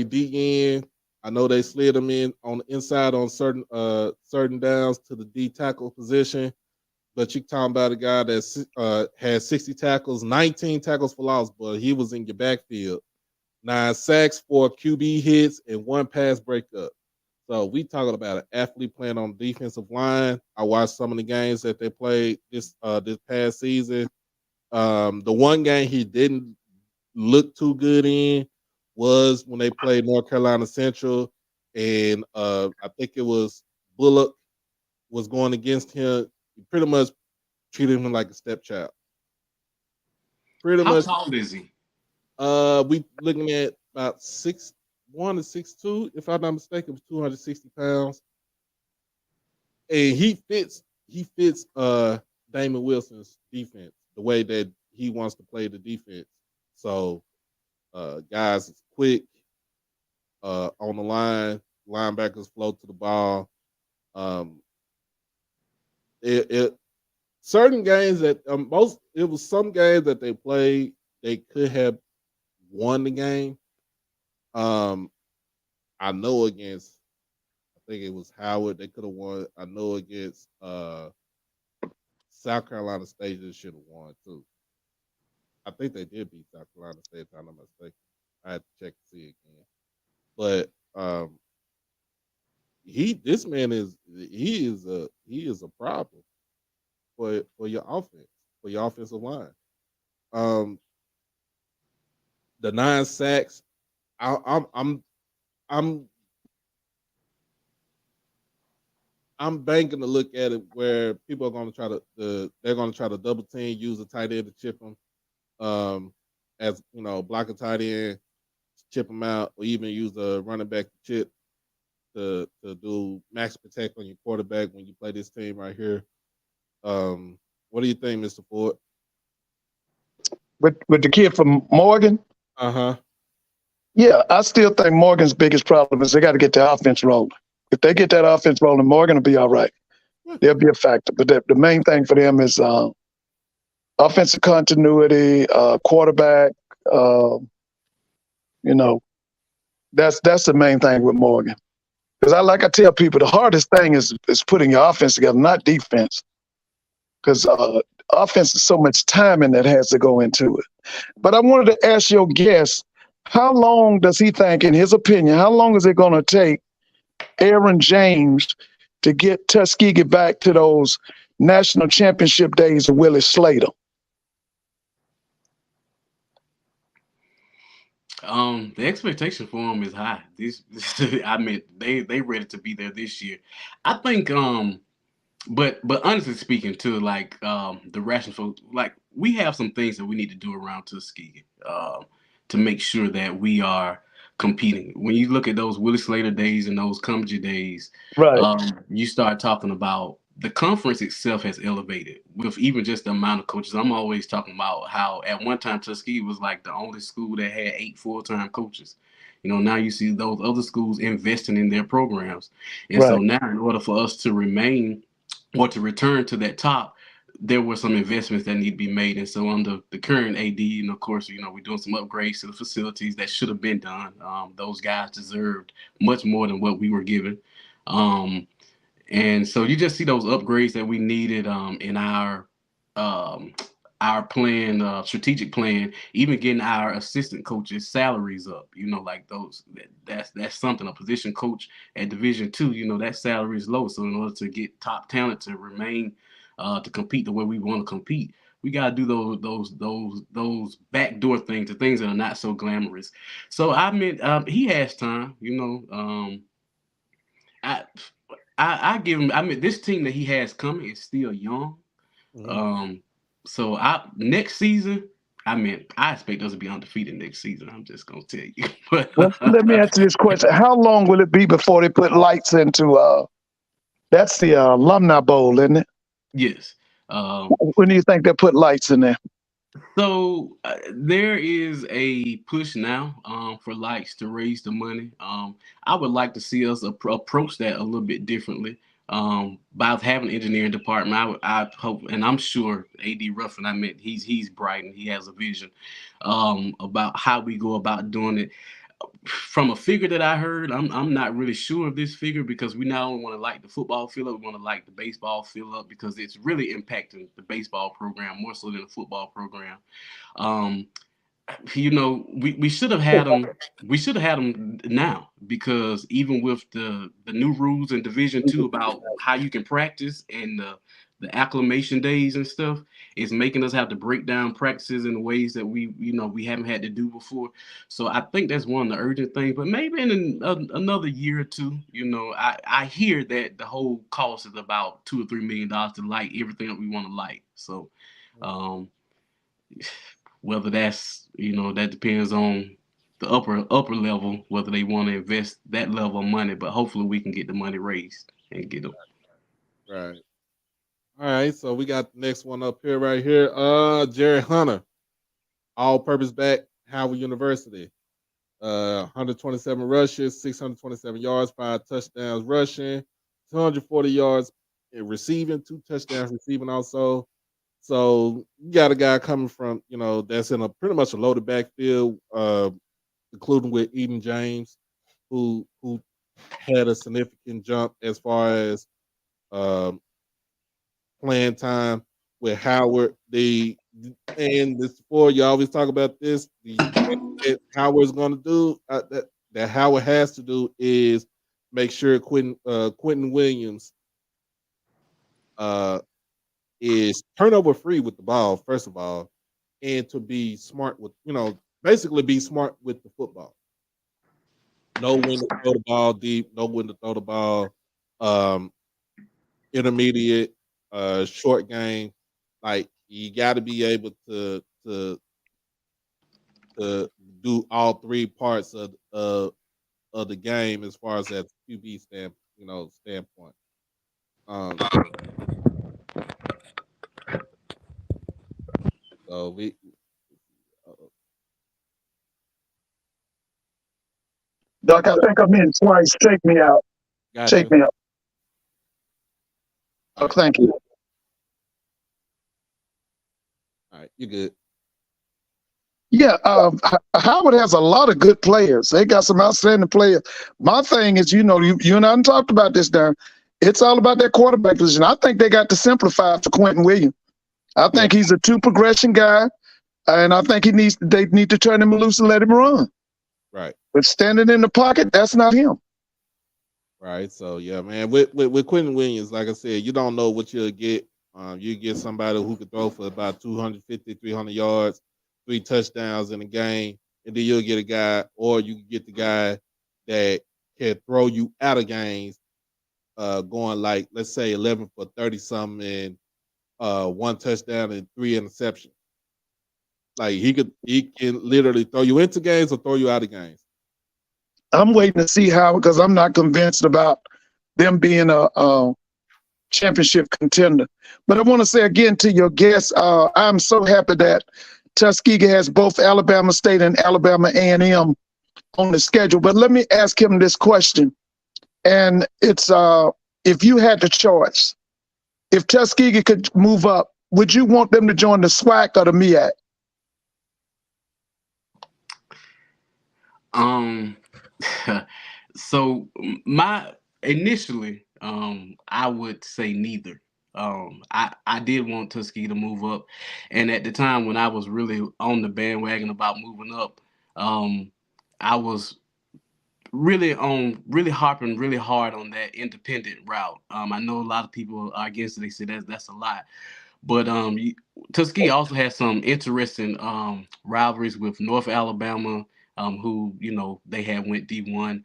DN. I know they slid him in on the inside on certain downs to the D tackle position. But you talking about a guy that had 60 tackles, 19 tackles for loss, but he was in your backfield. 9 sacks, 4 QB hits, and 1 pass breakup. So we talking about an athlete playing on the defensive line. I watched some of the games that they played this past season. The one game he didn't look too good in was when they played North Carolina Central, and I think it was Bullock was going against him. He pretty much treated him like a stepchild. How tall is he? We looking at about 6'1" to 6'2", if I'm not mistaken, 260 pounds. And he fits Damon Wilson's defense, the way that he wants to play the defense. So guys is quick on the line, linebackers float to the ball. Certain games that it was some games that they played, they could have won the game. I know against, I think it was Howard, they could have won. I know against South Carolina State, they should have won too. I think they did beat South Carolina State, if I'm not mistaken. I had to check to see again. But this man is a problem for your offense, for your offensive line. The 9 sacks, I'm banking to look at it where people are going to try they're going to try to double team, use a tight end to chip them, as block a tight end, chip them out, or even use a running back to chip to do max protect on your quarterback when you play this team right here. What do you think, Mr. Ford? With the kid from Morgan? Uh-huh. Yeah, I still think Morgan's biggest problem is they got to get the offense rolling. If they get that offense rolling, Morgan will be all right. They'll be a factor. But the main thing for them is offensive continuity, quarterback. That's the main thing with Morgan. Because I tell people, the hardest thing is putting your offense together, not defense. Because offense is so much timing that has to go into it. But I wanted to ask your guest, how long does he think, in his opinion, how long is it going to take Aaron James to get Tuskegee back to those national championship days of Willie Slater? The expectation for them is high. I mean, they ready to be there this year. I think, but honestly speaking, too, like the rational folks, like we have some things that we need to do around Tuskegee, to make sure that we are competing. When you look at those Willie Slater days and those Cumberland days, Right. you start talking about the conference itself has elevated with even just the amount of coaches. I'm always talking about how at one time Tuskegee was like the only school that had 8 full-time coaches. You know, now you see those other schools investing in their programs. And so Right. now in order for us to remain or to return to that top, there were some investments that need to be made. And so under the current AD, and of course, you know, we're doing some upgrades to the facilities that should have been done. Those guys deserved much more than what we were given. And so you just see those upgrades that we needed in our plan, strategic plan, even getting our assistant coaches' salaries up. You know, like that's something. A position coach at Division II, you know, that salary is low. So in order to get top talent to remain to compete the way we want to compete, we got to do those backdoor things, the things that are not so glamorous. So I mean, he has time. You know, I give him. I mean, this team that he has coming is still young. Mhm. So next season, I mean, I expect us to be undefeated next season. I'm just gonna tell you. But Well, let me ask you this question. How long will it be before they put lights into that's the Alumni Bowl, isn't it? yes. When do you think they'll put lights in there? So there is a push now for likes to raise the money. I would like to see us approach that a little bit differently. By having an engineering department, I hope, and I'm sure AD Ruffin, I mean, he's bright and he has a vision about how we go about doing it. From a figure that I heard, I'm not really sure of this figure because we not only want to light the football field up, we want to light the baseball field up because it's really impacting the baseball program more so than the football program. Um, you know, we should have had them. We should have had them now because even with the new rules in Division II about how you can practice and the acclimation days and stuff, is making us have to break down practices in ways that we haven't had to do before. So I think that's one of the urgent things. But maybe in another year or two, you know, I hear that the whole cost is about $2 or $3 million to light everything that we want to light. So. Whether that's, you know, that depends on the upper level, whether they want to invest that level of money, but hopefully we can get the money raised and get them. Right. All right. So we got the next one up here, right here. Jerry Hunter, all-purpose back, Howard University. 127 rushes, 627 yards, 5 touchdowns rushing, 240 yards in receiving, 2 touchdowns receiving also. So you got a guy coming from, you know, that's in a pretty much a loaded backfield, including with Eden James, who had a significant jump as far as um, playing time with Howard. And this before you always talk about this. That Howard's going to do that Howard has to do is make sure Quentin Williams is turnover free with the ball, first of all, and to be smart with, you know, basically be smart with the football. Know when to throw the ball deep, know when to throw the ball um, intermediate, short game. Like you got to be able to do all 3 parts of the game as far as that QB standpoint. Um, so we Doc, I think I'm in twice. Take me out. got Take you. me out. All Oh, right, thank you. all right, you good. Yeah, Howard has a lot of good players. They got some outstanding players. My thing is, you know, you and I done talked about this, Darren. It's all about that quarterback position. I think they got to simplify for Quentin Williams. I Yeah, think he's a 2 progression guy, and I think they need to turn him loose and let him run. right, But standing in the pocket, that's not him. Right. So yeah, man. With Quentin Williams, like I said, you don't know what you'll get. You get somebody who could throw for about 250, 300 yards, 3 touchdowns in a game, and then you'll get a guy, or you can get the guy that can throw you out of games, going like let's say 11 for 30 something and 1 touchdown and 3 interceptions. Like he can literally throw you into games or throw you out of games. I'm waiting to see how, because I'm not convinced about them being a championship contender. But I want to say again to your guests, I'm so happy that Tuskegee has both Alabama State and Alabama A&M on the schedule. But let me ask him this question, and it's if you had the choice, if Tuskegee could move up, would you want them to join the Swac or the MEAC? So my initially, I would say neither. I did want Tuskegee to move up, and at the time when I was really on the bandwagon about moving up, I was really harping really hard on that independent route. I know a lot of people are against it. They say that's a lot. But Tuskegee also has some interesting rivalries with North Alabama, who they had went D1.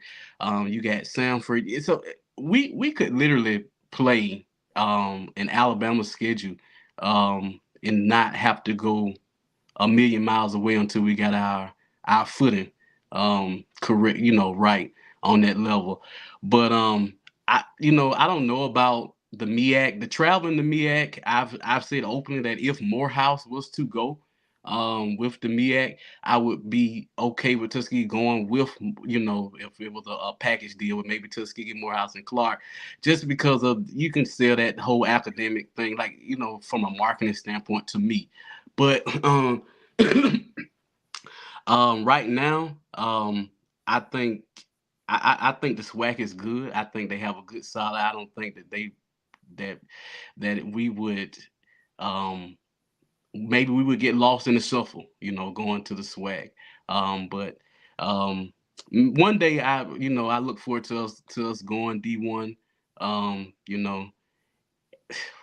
You got Samford. So we could literally play an Alabama schedule and not have to go a million miles away until we got our footing correct, right on that level. But I don't know about the MEAC, the traveling the MEAC. I've said openly that if Morehouse was to go with the MEAC, I would be okay with Tuskegee going with, if it was a package deal with maybe Tuskegee, Morehouse, and Clark, just because of you can sell that whole academic thing, like from a marketing standpoint to me. But right now, I think I think the Swac is good. I think they have a good solid. I don't think that we would maybe we would get lost in the shuffle, going to the Swac. But one day I look forward to us going D1. You know,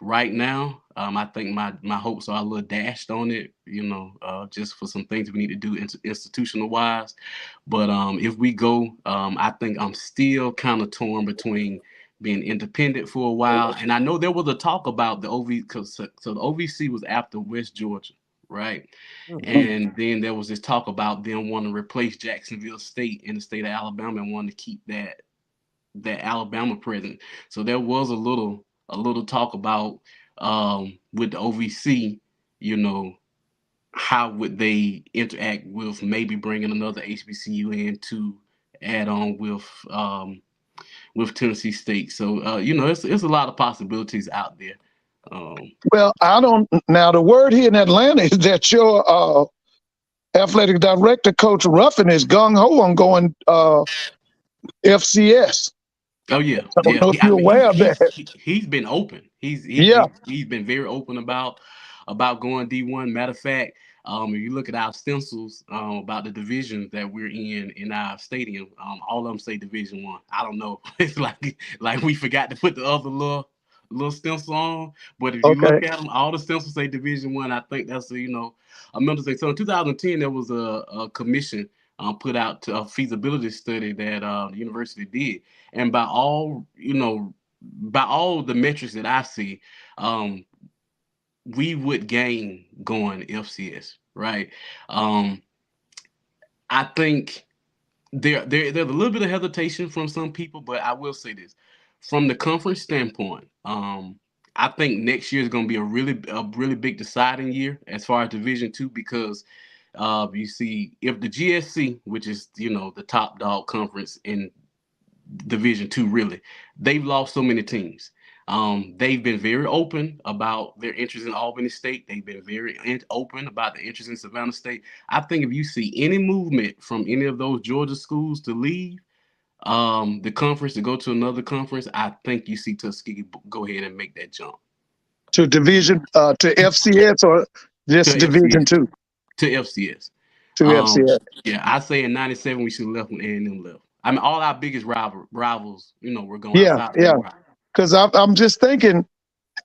right now, I think my hopes are a little dashed on it, just for some things we need to do institutional wise. But if we go, I think I'm still kind of torn between being independent for a while. And I know there was a talk about the OV, so the OVC was after West Georgia, right? And then there was this talk about them wanting to replace Jacksonville State in the state of Alabama and wanting to keep that Alabama present. So there was a little talk about with the OVC, how would they interact with maybe bringing another HBCU in to add on with Tennessee State. So it's a lot of possibilities out there. Well, I don't. Now the word here in Atlanta is that your athletic director, Coach Ruffin, is gung ho on going FCS. Oh yeah, I don't know if you're aware of that. He's been open. He's been very open about going D1. Matter of fact, if you look at our stencils about the divisions that we're in our stadium, all of them say Division 1. I don't know. It's like we forgot to put the other little stencil on. But if you look at them, all the stencils say Division 1. I think that's a mental thing. So in 2010, there was a commission put out a feasibility study that the university did, and by all the metrics that I see, we would gain going FCS, right? I think there's a little bit of hesitation from some people, but I will say this: from the conference standpoint, I think next year is going to be a really big deciding year as far as Division II, because you see, if the GSC, which is the top dog conference in Division II, really, they've lost so many teams. They've been very open about their interest in Albany State. They've been very open about their interest in Savannah State. I think if you see any movement from any of those Georgia schools to leave the conference to go to another conference, I think you see Tuskegee go ahead and make that jump To Division to FCS or just to Division FCS. 2? To FCS. To FCS. Yeah, I say in '97 we should have left when A&M left. I mean, all our biggest rivals, were going Yeah, outside. yeah. Because I'm just thinking,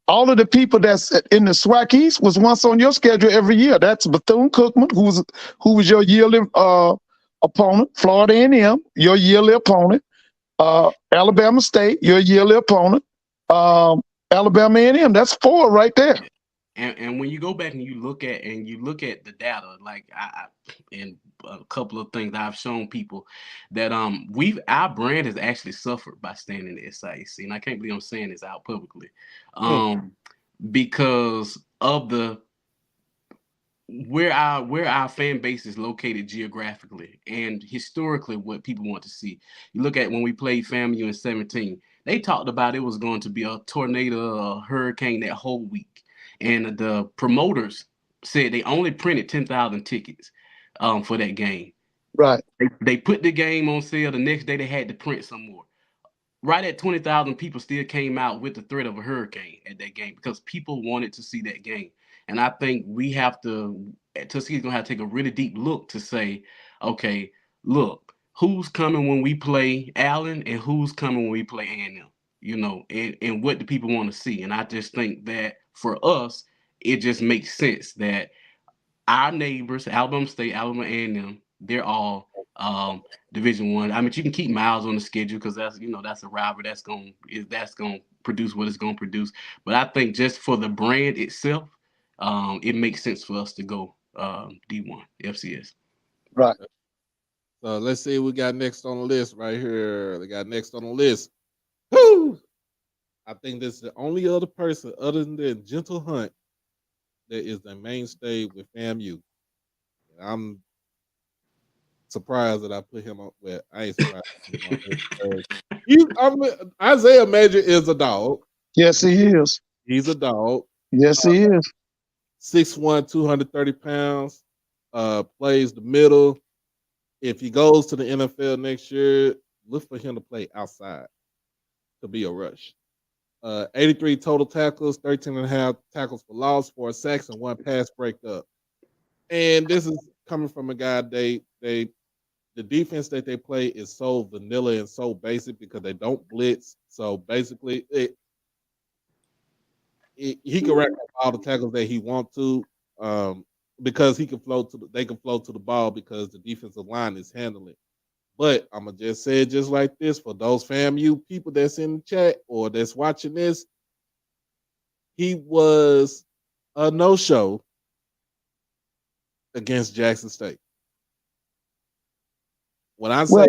all of the people that's in the Swac East was once on your schedule every year. That's Bethune-Cookman, who was your yearly opponent. Florida A&M, your yearly opponent. Alabama State, your yearly opponent. Alabama A&M. That's 4 right there. And when you go back and you look at the data, like and a couple of things I've shown people that our brand has actually suffered by staying in the SIAC, and I can't believe I'm saying this out publicly, because of where our fan base is located geographically and historically what people want to see. You look at when we played FAMU in 17, they talked about it was going to be a tornado, a hurricane that whole week. And the promoters said they only printed 10,000 tickets for that game. Right. They put the game on sale. The next day they had to print some more. Right at 20,000 people still came out with the threat of a hurricane at that game because people wanted to see that game. And I think we have to, Tuskegee's going to have to take a really deep look to say, okay, look, who's coming when we play Allen and who's coming when we play A&M, and what do people want to see? And I just think that for us, it just makes sense that our neighbors, Alabama State, Alabama A&M, they're all Division I. I mean, you can keep Miles on the schedule because that's a rival that's going to produce what it's going to produce. But I think just for the brand itself, it makes sense for us to go D1 FCS. Right. So let's see what we got next on the list right here. They got next on the list. Woo! I think this is the only other person other than Gentle Hunt that is the mainstay with FAMU. And I'm surprised that I put him on. Well, I ain't surprised. Isaiah Major is a dog. Yes, he is. He's a dog. Yes, he is. 6'1", 230 pounds. Plays the middle. If he goes to the NFL next year, look for him to play outside to be a rush. 83 total tackles, 13 and a half tackles for loss, 4 sacks, and 1 pass breakup. And this is coming from a guy the defense that they play is so vanilla and so basic because they don't blitz. So basically, he can rack up all the tackles that he wants to, because they can flow to the ball because the defensive line is handling. But I'm gonna just say it just like this for those FAMU people that's in the chat or that's watching this. He was a no-show against Jackson State. When I say,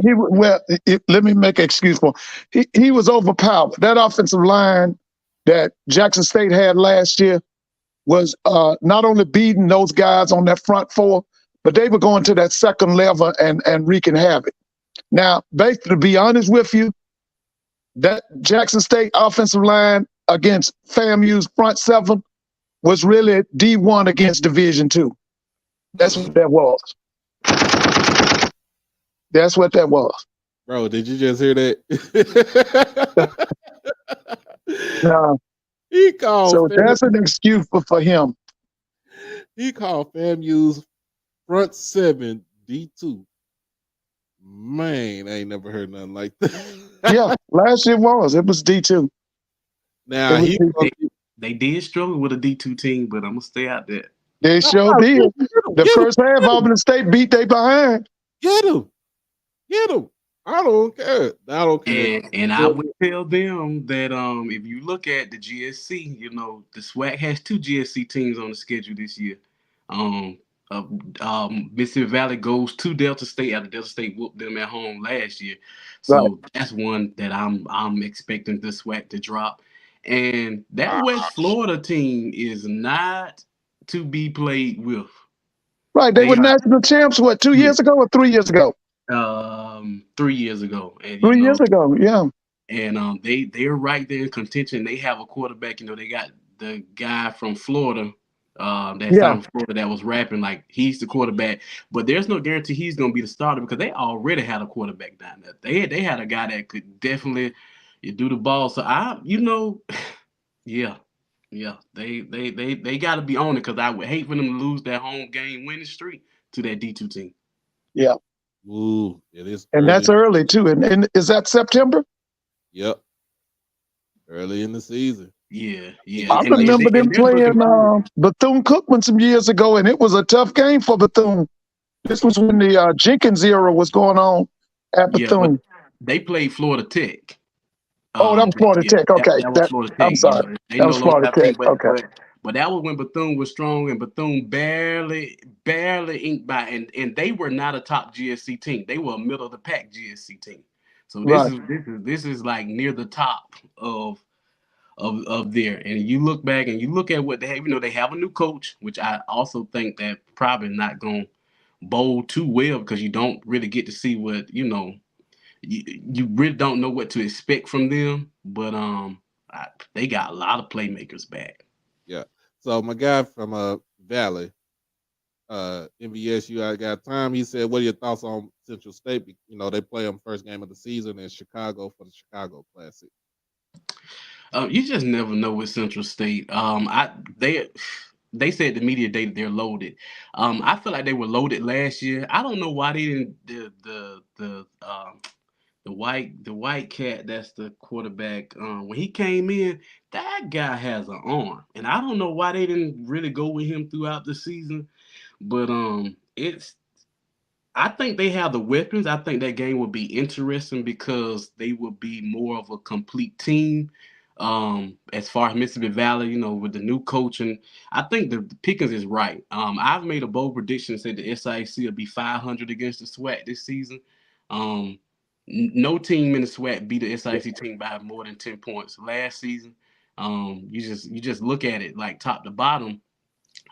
let me make an excuse for him. He was overpowered. That offensive line that Jackson State had last year was not only beating those guys on that front 4, but they were going to that second level and wreaking havoc. Now, basically, to be honest with you, that Jackson State offensive line against FAMU's front 7 was really D1 against Division II. That's what that was. That's what that was. Bro, did you just hear that? No. He called. So that's an excuse for him. He called FAMU's front 7 D2. Man, I ain't never heard nothing like that. Yeah, last year it was D2. Now they did struggle with a D2 team, but I'm gonna stay out there. They sure did. The first half, Auburn State beat they behind. Get him. I don't care. And I would tell them that if you look at the GSC, the Swac has 2 GSC teams on the schedule this year. Mississippi Valley goes to Delta State after Delta State whooped them at home last year. So That's one that I'm expecting the Swac to drop. And that West Florida team is not to be played with. Right. They were national champs, 2 years ago or 3 years ago? 3 years ago. And, 3 years ago, yeah. And they're right there in contention. They have a quarterback, they got the guy from Florida, from Florida that was rapping like he's the quarterback, but there's no guarantee he's gonna be the starter because they already had a quarterback down there. They had a guy that could definitely do the ball. So they got to be on it because I would hate for them to lose that home game winning streak to that D2 team. Yeah. Ooh, it is And early. that's early too. And is that September? Yep, early in the season. Yeah. I And remember them And they're looking playing forward. Bethune-Cookman some years ago, and it was a tough game for Bethune. This was when the Jenkins era was going on at Yeah, but Bethune. they played Florida Tech. Oh, that was Florida Yeah, Tech. Okay, that was that Florida I'm Tech. sorry. They That no was longer Florida have a Tech. team, Okay, but that was when Bethune was strong, and Bethune barely inked by, and they were not a top GSC team. They were a middle of the pack GSC team. So right. this is like near the top of there. And you look back and you look at what they have. They have a new coach, which I also think that probably not going to bowl too well because you don't really get to see what you really don't know what to expect from them, but they got a lot of playmakers back. yeah. So my guy from Valley, MVSU, I got time. He said, "What are your thoughts on Central State? They play them first game of the season in Chicago for the Chicago Classic." You just never know with Central State. They said the media day that they're loaded. I feel like they were loaded last year. I don't know why they didn't the white cat that's the quarterback. When he came in, that guy has an arm, and I don't know why they didn't really go with him throughout the season. But it's I think they have the weapons. I think that game will be interesting because they will be more of a complete team. As far as Mississippi Valley, with the new coach, and I think the Pickens is right. I've made a bold prediction, said the SIC will be 500 against the Swac this season. No team in the Swac beat the SIC team by more than 10 points last season. You just look at it like top to bottom.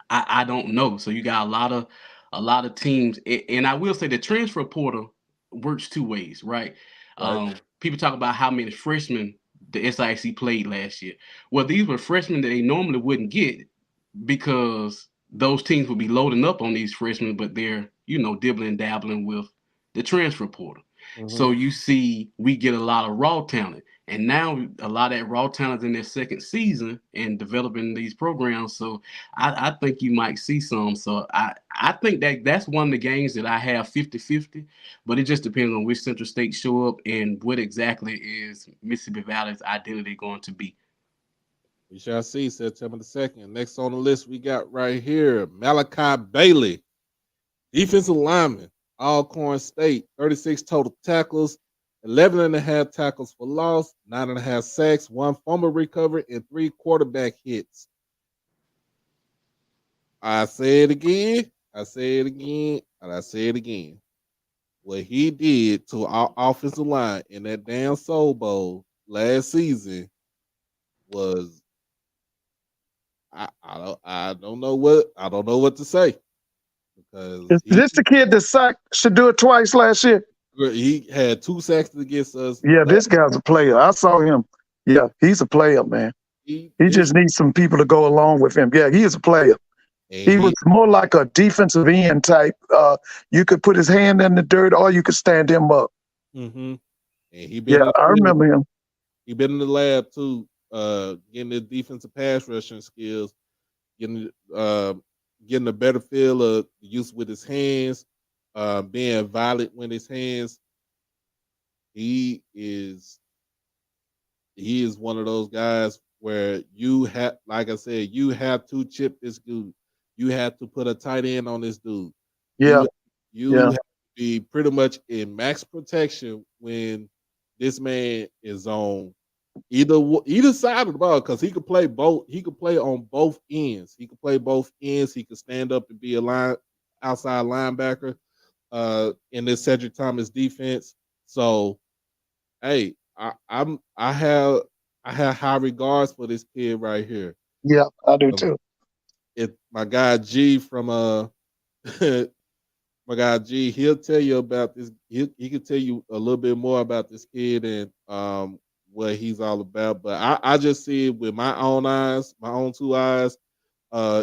I don't know. So you got a lot of teams, and I will say the transfer portal works two ways, right? Right. People talk about how many freshmen the SIC played last year. Well, these were freshmen that they normally wouldn't get because those teams would be loading up on these freshmen, but they're dibbling dabbling with the transfer portal. Mm-hmm. So you see, we get a lot of raw talent. And now a lot of that raw talent in their second season and developing these programs. So I think you might see some. So I think that's one of the games that I have 50-50, but it just depends on which Central State show up and what exactly is Mississippi Valley's identity going to be. We shall see September the 2nd. Next on the list, we got right here Malachi Bailey, defensive lineman, Alcorn State, 36 total tackles, 11 and a half tackles for loss, 9.5 sacks, 1 fumble recovery, and 3 quarterback hits. I say it again, I say it again, and I say it again. What he did to our offensive line in that damn Soul Bowl last season was I don't know what to say because Is this the kid that should do it twice last year? he had 2 sacks against us. Yeah, this guy's a player. I saw him. Yeah, he's a player, man. He This just needs some people to go along with him. Yeah, he is a player. and He was more like a defensive end type. You could put his hand in the dirt, or you could stand him up. mm-hmm. And he been Yeah, I remember him. he been in the lab too, getting his defensive pass rushing skills, getting getting a better feel of use with his hands, being violent with his hands. He is one of those guys where you have, like I said, you have to chip this dude. You have to put a tight end on this dude. Yeah, You have to be pretty much in max protection when this man is on either side of the ball because he could play both. He could play on both ends. He could play both ends. He could stand up and be a outside linebacker in this Cedric Thomas defense. So, hey, I have high regards for this kid right here. yeah, I do too. My guy G from my guy G, he'll tell you about this. He can tell you a little bit more about this kid and what he's all about. But I just see it with my own eyes, my own 2 eyes,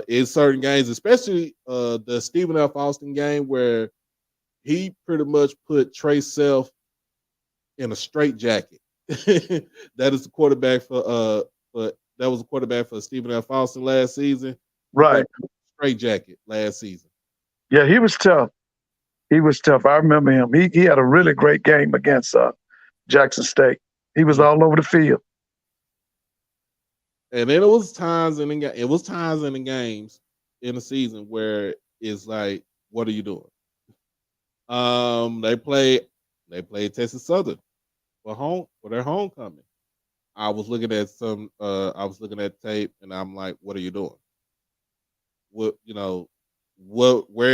in certain games, especially the Stephen F. Austin game where he pretty much put Trey Self in a straight jacket. That is the quarterback for that was a quarterback for Stephen F. Austin last season. He Right. put straight jacket last season. Yeah, he was tough. He was tough. I remember him. He had a really great game against Jackson State. He was all over the field. And then it was times in the games in the season where it's like, what are you doing? They played Texas Southern for their homecoming. I was looking at tape and I'm like, what are you doing? Where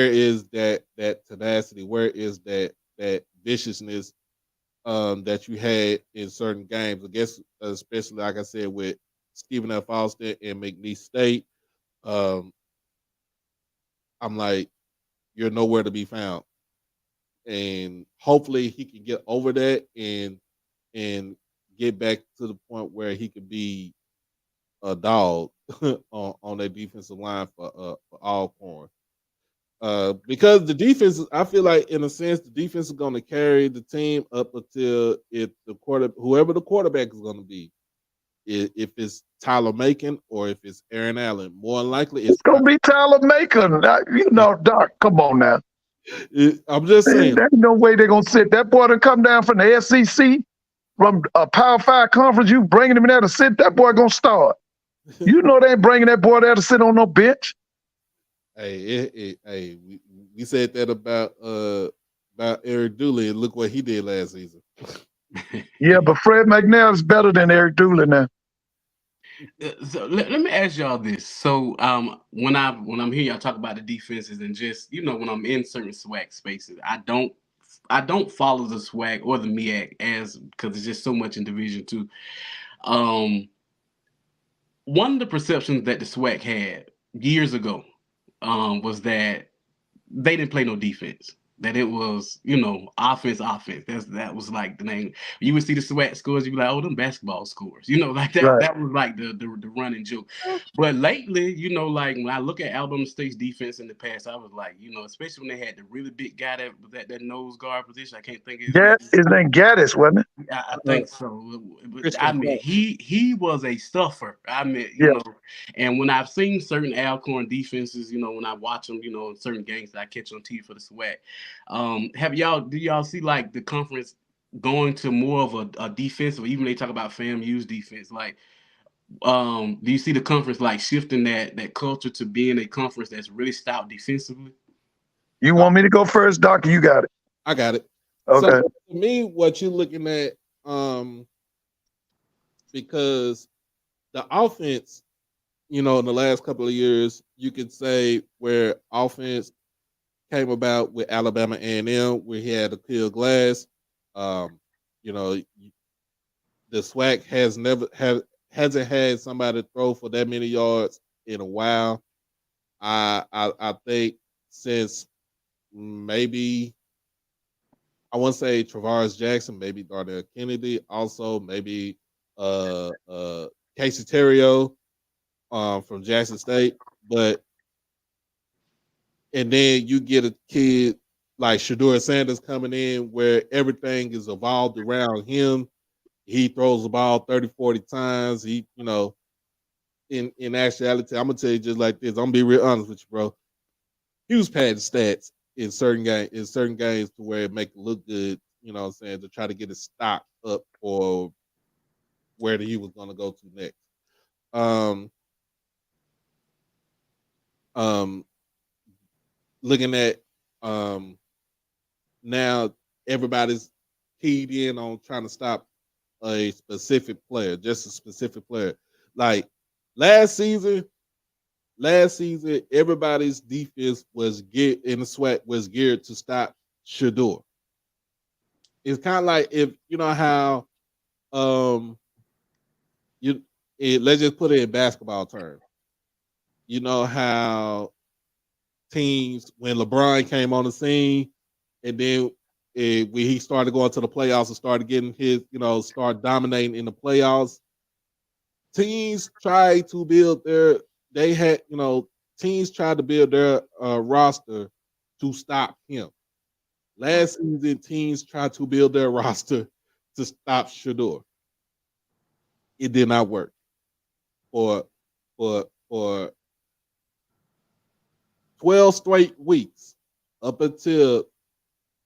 is that tenacity? Where is that viciousness that you had in certain games? I guess especially like I said with Stephen F. Austin and McNeese State. I'm like, you're nowhere to be found. And hopefully he can get over that and get back to the point where he could be a dog on that defensive line for Alcorn. Because the defense, I feel like in a sense, the defense is going to carry the team up until whoever the quarterback is going to be. If it's Tyler Macon or if it's Aaron Allen, more than likely it's gonna be Tyler Macon. Doc, come on now. I'm just saying. There's no way they're gonna sit that boy to come down from the SEC, from a Power 5 conference. You bringing him in there to sit, that boy gonna start. You know they ain't bringing that boy there to sit on no bench. Hey, we said that about Eric Dooley, and look what he did last season. Yeah, but Fred McNair is better than Eric Dooley now. So let me ask y'all this. So when I'm hearing y'all talk about the defenses and just when I'm in certain SWAC spaces, I don't follow the SWAC or the MEAC because there's just so much in Division II. One of the perceptions that the SWAC had years ago was that they didn't play no defense. That it was, offense. That was like the name. You would see the SWAC scores, you'd be like, oh, them basketball scores. Like that. Right. That was like the running joke. But lately, like when I look at Alabama State's defense in the past, I was like, especially when they had the really big guy that was at that nose guard position. I can't think of his name. His name Gaddis, wasn't it? I think so. But, I mean, he was a stuffer. I mean, and when I've seen certain Alcorn defenses, when I watch them, in certain games that I catch on TV for the SWAC, do y'all see like the conference going to more of a defensive, even they talk about FAMU's defense, like do you see the conference like shifting that culture to being a conference that's really stout defensively? You want me to go first, Doc? You got it. I got it. Okay. So to me, what you're looking at, because the offense, in the last couple of years, you could say where offense came about with Alabama A&M, where he had Akil Glass. The SWAC hasn't had somebody throw for that many yards in a while. I think since maybe I want to say Travaris Jackson, maybe Darnell Kennedy, also maybe Casey Terrio from Jackson State, and then you get a kid like Shador Sanders coming in where everything is evolved around him. He throws the ball 30, 40 times. He, in actuality, I'm gonna tell you just like this. I'm gonna be real honest with you, bro. He was padding stats in certain games to where it make it look good, to try to get his stock up for where he was gonna go to next. Looking at now everybody's keyed in on trying to stop a specific player, just a specific player. Like last season, everybody's defense was geared in the SWAC was geared to stop Shador. It's kind of like if you know how let's just put it in basketball terms. You know how teams when LeBron came on the scene, and then when he started going to the playoffs and started getting his, start dominating in the playoffs, teams tried to build teams tried to build their roster to stop him. Last season, teams tried to build their roster to stop Shador. It did not work for 12 straight weeks up until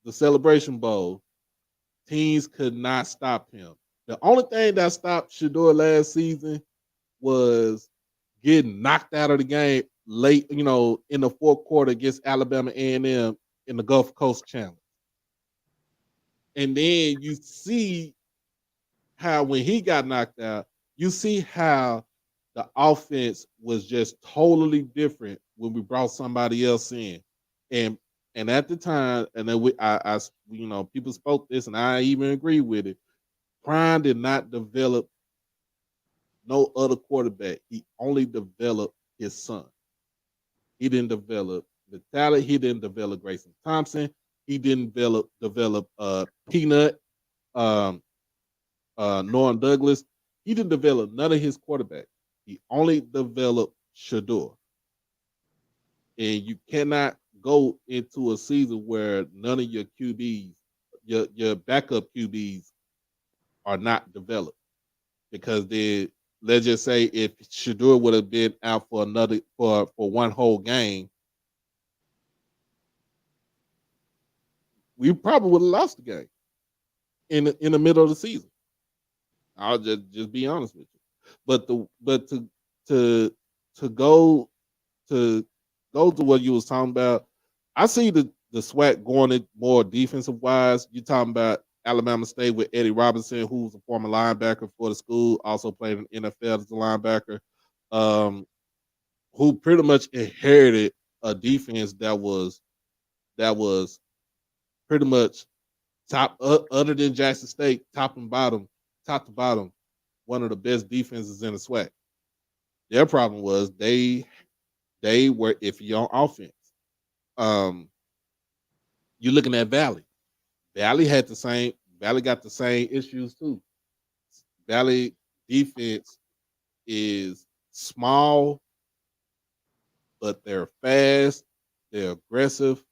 the Celebration Bowl, teams could not stop him. The only thing that stopped Shador last season was getting knocked out of the game late, in the fourth quarter against Alabama A&M in the Gulf Coast Challenge. And then you see how when he got knocked out, you see how the offense was just totally different when we brought somebody else in. And at the time, and then people spoke this, and I even agree with it. Prime did not develop no other quarterback. He only developed his son. He didn't develop the talent. He didn't develop Grayson Thompson. He didn't develop Peanut, Norman Douglas. He didn't develop none of his quarterbacks. He only developed Shador. And you cannot go into a season where none of your QBs, your backup QBs, are not developed, because let's just say if Shador would have been out for one whole game, we probably would have lost the game in the middle of the season. I'll just be honest with you. But to go to what you was talking about, I see the Swac going it more defensive wise. You're talking about Alabama State with Eddie Robinson, who's a former linebacker for the school, also played in the NFL as a linebacker, who pretty much inherited a defense that was pretty much top, other than Jackson State, top to bottom, one of the best defenses in the SWAC. Their problem was they were iffy on offense. You're looking at Valley. Valley got the same issues too. Valley defense is small, but they're fast, they're aggressive,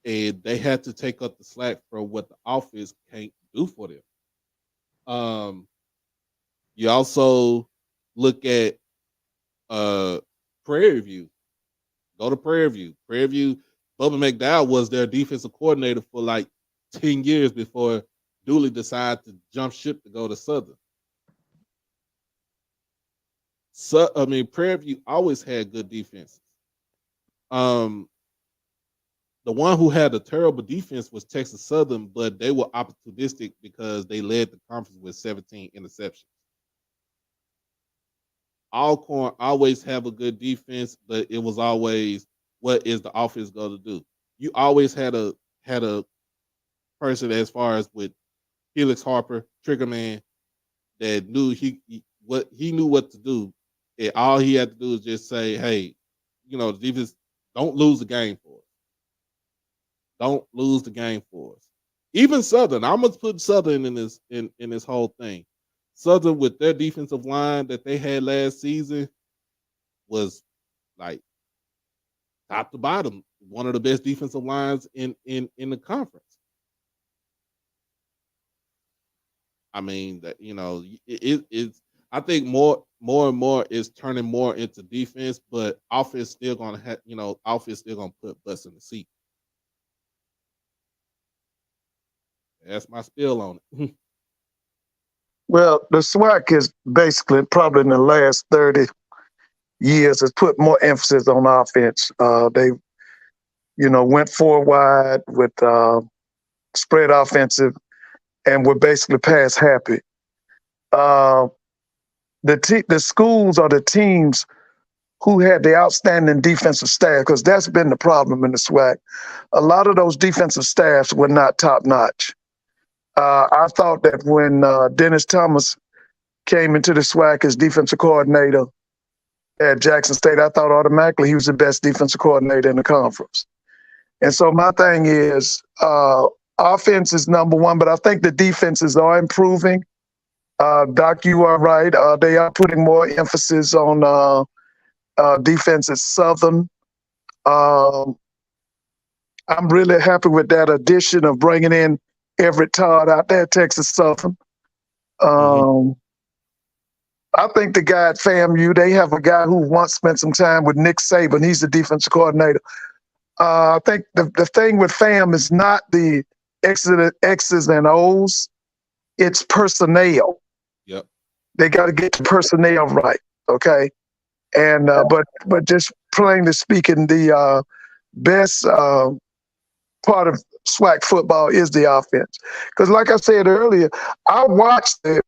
and they had to take up the slack for what the offense can't do for them. You also look at Prairie View. Go to Prairie View. Prairie View, Bubba McDowell was their defensive coordinator for like 10 years before Dooley decided to jump ship to go to Southern. Prairie View always had good defenses. The one who had a terrible defense was Texas Southern, but they were opportunistic because they led the conference with 17 interceptions. Alcorn always have a good defense, but it was always, what is the offense going to do? You always had a person, as far as with Felix Harper, Trigger Man, that knew he knew what to do, and all he had to do is just say, "Hey, the defense, don't lose the game for us. Don't lose the game for us." Even Southern, I'm gonna put Southern in this whole thing. Southern, with their defensive line that they had last season, was like top to bottom one of the best defensive lines in the conference. I mean, that it's. I think more and more is turning more into defense, but offense still gonna have offense still gonna put butts in the seat. That's my spill on it. Well, the SWAC is basically probably in the last 30 years has put more emphasis on offense. They, went 4 wide with spread offensive and were basically pass happy. The schools or the teams who had the outstanding defensive staff, because that's been the problem in the SWAC. A lot of those defensive staffs were not top notch. I thought that when Dennis Thomas came into the SWAC as defensive coordinator at Jackson State, I thought automatically he was the best defensive coordinator in the conference. And so my thing is, offense is number one, but I think the defenses are improving. Doc, you are right. They are putting more emphasis on defense at Southern. I'm really happy with that addition of bringing in Everett Todd out there at Texas Southern. I think the guy at FAMU, they have a guy who once spent some time with Nick Saban. He's the defensive coordinator. I think the thing with FAM is not the X's and O's. It's personnel. Yep. They got to get the personnel right. Okay. And but just plainly speaking, the best part of SWAC football is the offense. Because like I said earlier, I watched it.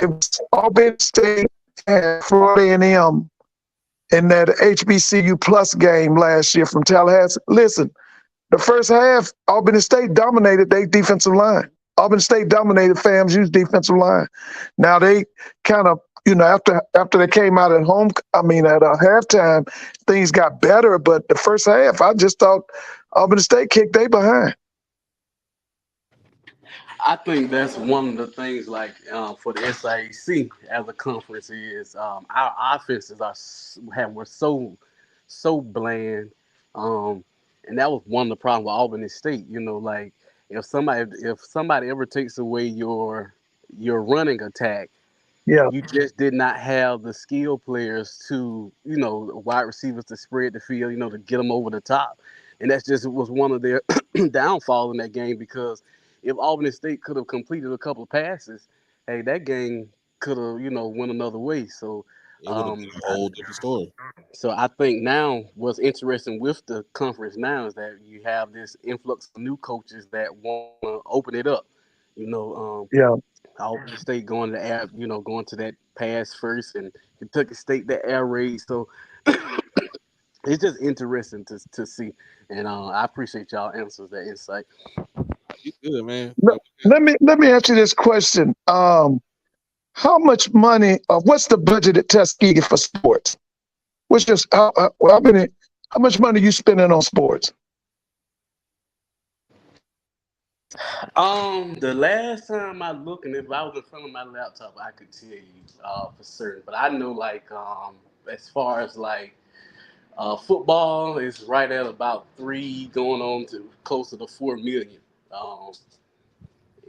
It was Albany State and Florida A&M in that HBCU plus game last year from Tallahassee. Listen, the first half, Albany State dominated their defensive line. Albany State dominated FAMU's defensive line. Now they kind of, after they came out at halftime, things got better. But the first half, I just thought Albany State kicked they behind. I think that's one of the things, like for the SIAC as a conference, is our offenses were so bland, and that was one of the problems with Albany State. Like if somebody ever takes away your running attack, Yeah, you just did not have the skill players to, wide receivers to spread the field, to get them over the top. And that's just was one of their downfall in that game, because if Albany State could have completed a couple of passes, hey, that game could have, went another way. So, It would have been a whole different story. I think now what's interesting with the conference now is that you have this influx of new coaches that want to open it up. You know, yeah. Albany State going to air, going to that pass first, and Kentucky State the air raid. So it's just interesting to see, and I appreciate y'all answers, that insight. You good, man. Let me ask you this question. How much money? What's the budget at Tuskegee for sports? What's just how much money you spending on sports? The last time I looked, and if I was in front of my laptop, I could tell you for certain. But I know, like, as far as like football, is right at about 3, going on to closer to 4 million um,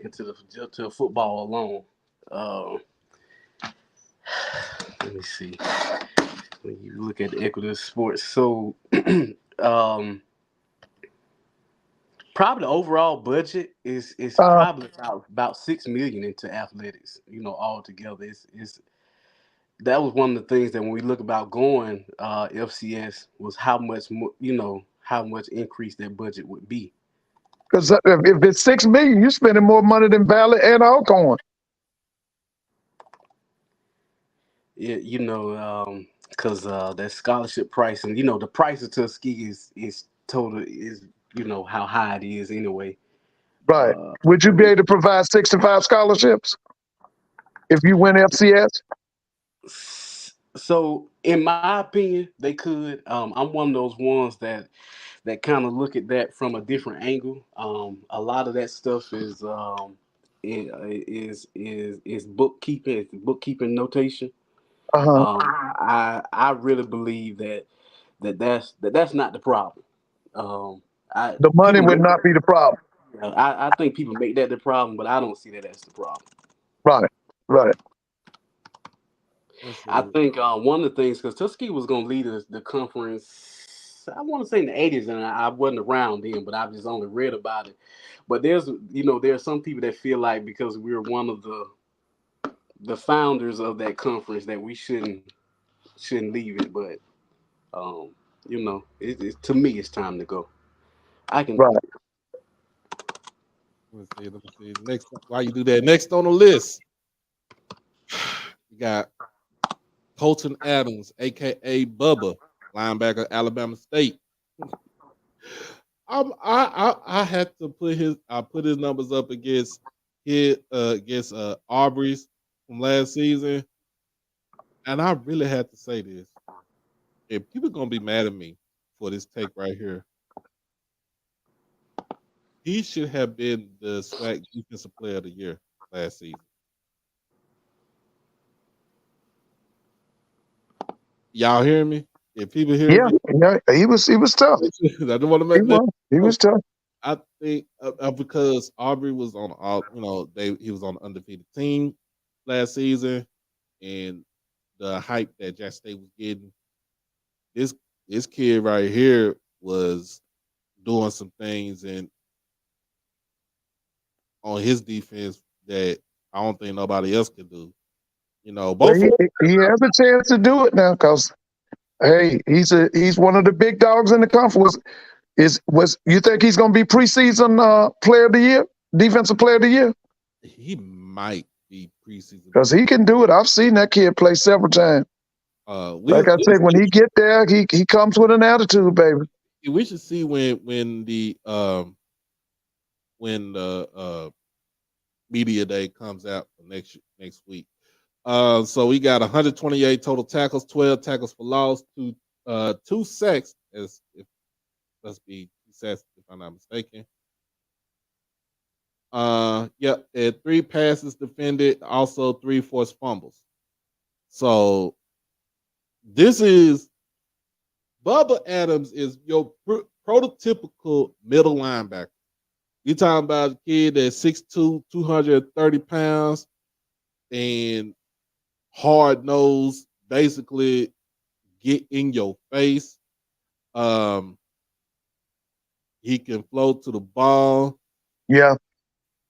into the just to football alone. Uh, Let me see. When you look at the equity of sports, so um, probably the overall budget is Uh, probably about 6 million into athletics. All together, it's that was one of the things that when we look about going FCS was how much how much increase that budget would be. Because if it's 6 million, you're spending more money than Valley and Alcorn. Yeah, because that scholarship price, and the price of Tuskegee is total is how high it is anyway. Right. Uh, Would you be able to provide 65 scholarships if you win FCS? so in my opinion, they could. I'm one of those ones that kind of look at that from a different angle. A lot of that stuff is bookkeeping, it's bookkeeping notation. Uh-huh. I really believe that's not the problem. I The money people would make not be the problem. I think people make that the problem, but I don't see that as the problem. Right. Right. Let's I see. think one of the things, because Tuskegee was going to lead the conference, I want to say in the '80s, and I wasn't around then, but I've just only read about it. But there are some people that feel like because we're one of the founders of that conference that we shouldn't leave it. But to me, it's time to go. I can. Right. Let me see. Let me see. Next, while you do that, next on the list, we got Colton Adams, aka Bubba, linebacker, Alabama State. I had to put his numbers up against Aubrey's from last season, and I really had to say this. If people gonna be mad at me for this take right here, he should have been the SWAC Defensive Player of the Year last season. Y'all hear me? If people hear Yeah. me, Yeah. He was tough. I don't want to He make let was. He know. was tough. I think because Aubrey was on all, he was on an undefeated team last season, and the hype that Jack State was getting. This this kid right here was doing some things and on his defense that I don't think nobody else could do. You know, Well, both of he has a chance to do it now because hey, he's one of the big dogs in the conference. Was you think he's going to be preseason player of the year, defensive player of the year? he might be preseason. Because he can do it. I've seen that kid play several times. We Like I said, when he get there, he comes with an attitude, baby. we should see when the media day comes out for next week. So we got 128 total tackles, 12 tackles for loss, two sacks, as if let's be sacks if I'm not mistaken. Yep, and 3 passes defended, also 3 forced fumbles. So this is Bubba Adams is your prototypical middle linebacker. You talking about a kid that's 6'2", 230 pounds, and hard nosed, basically get in your face. He can float to the ball. Yeah,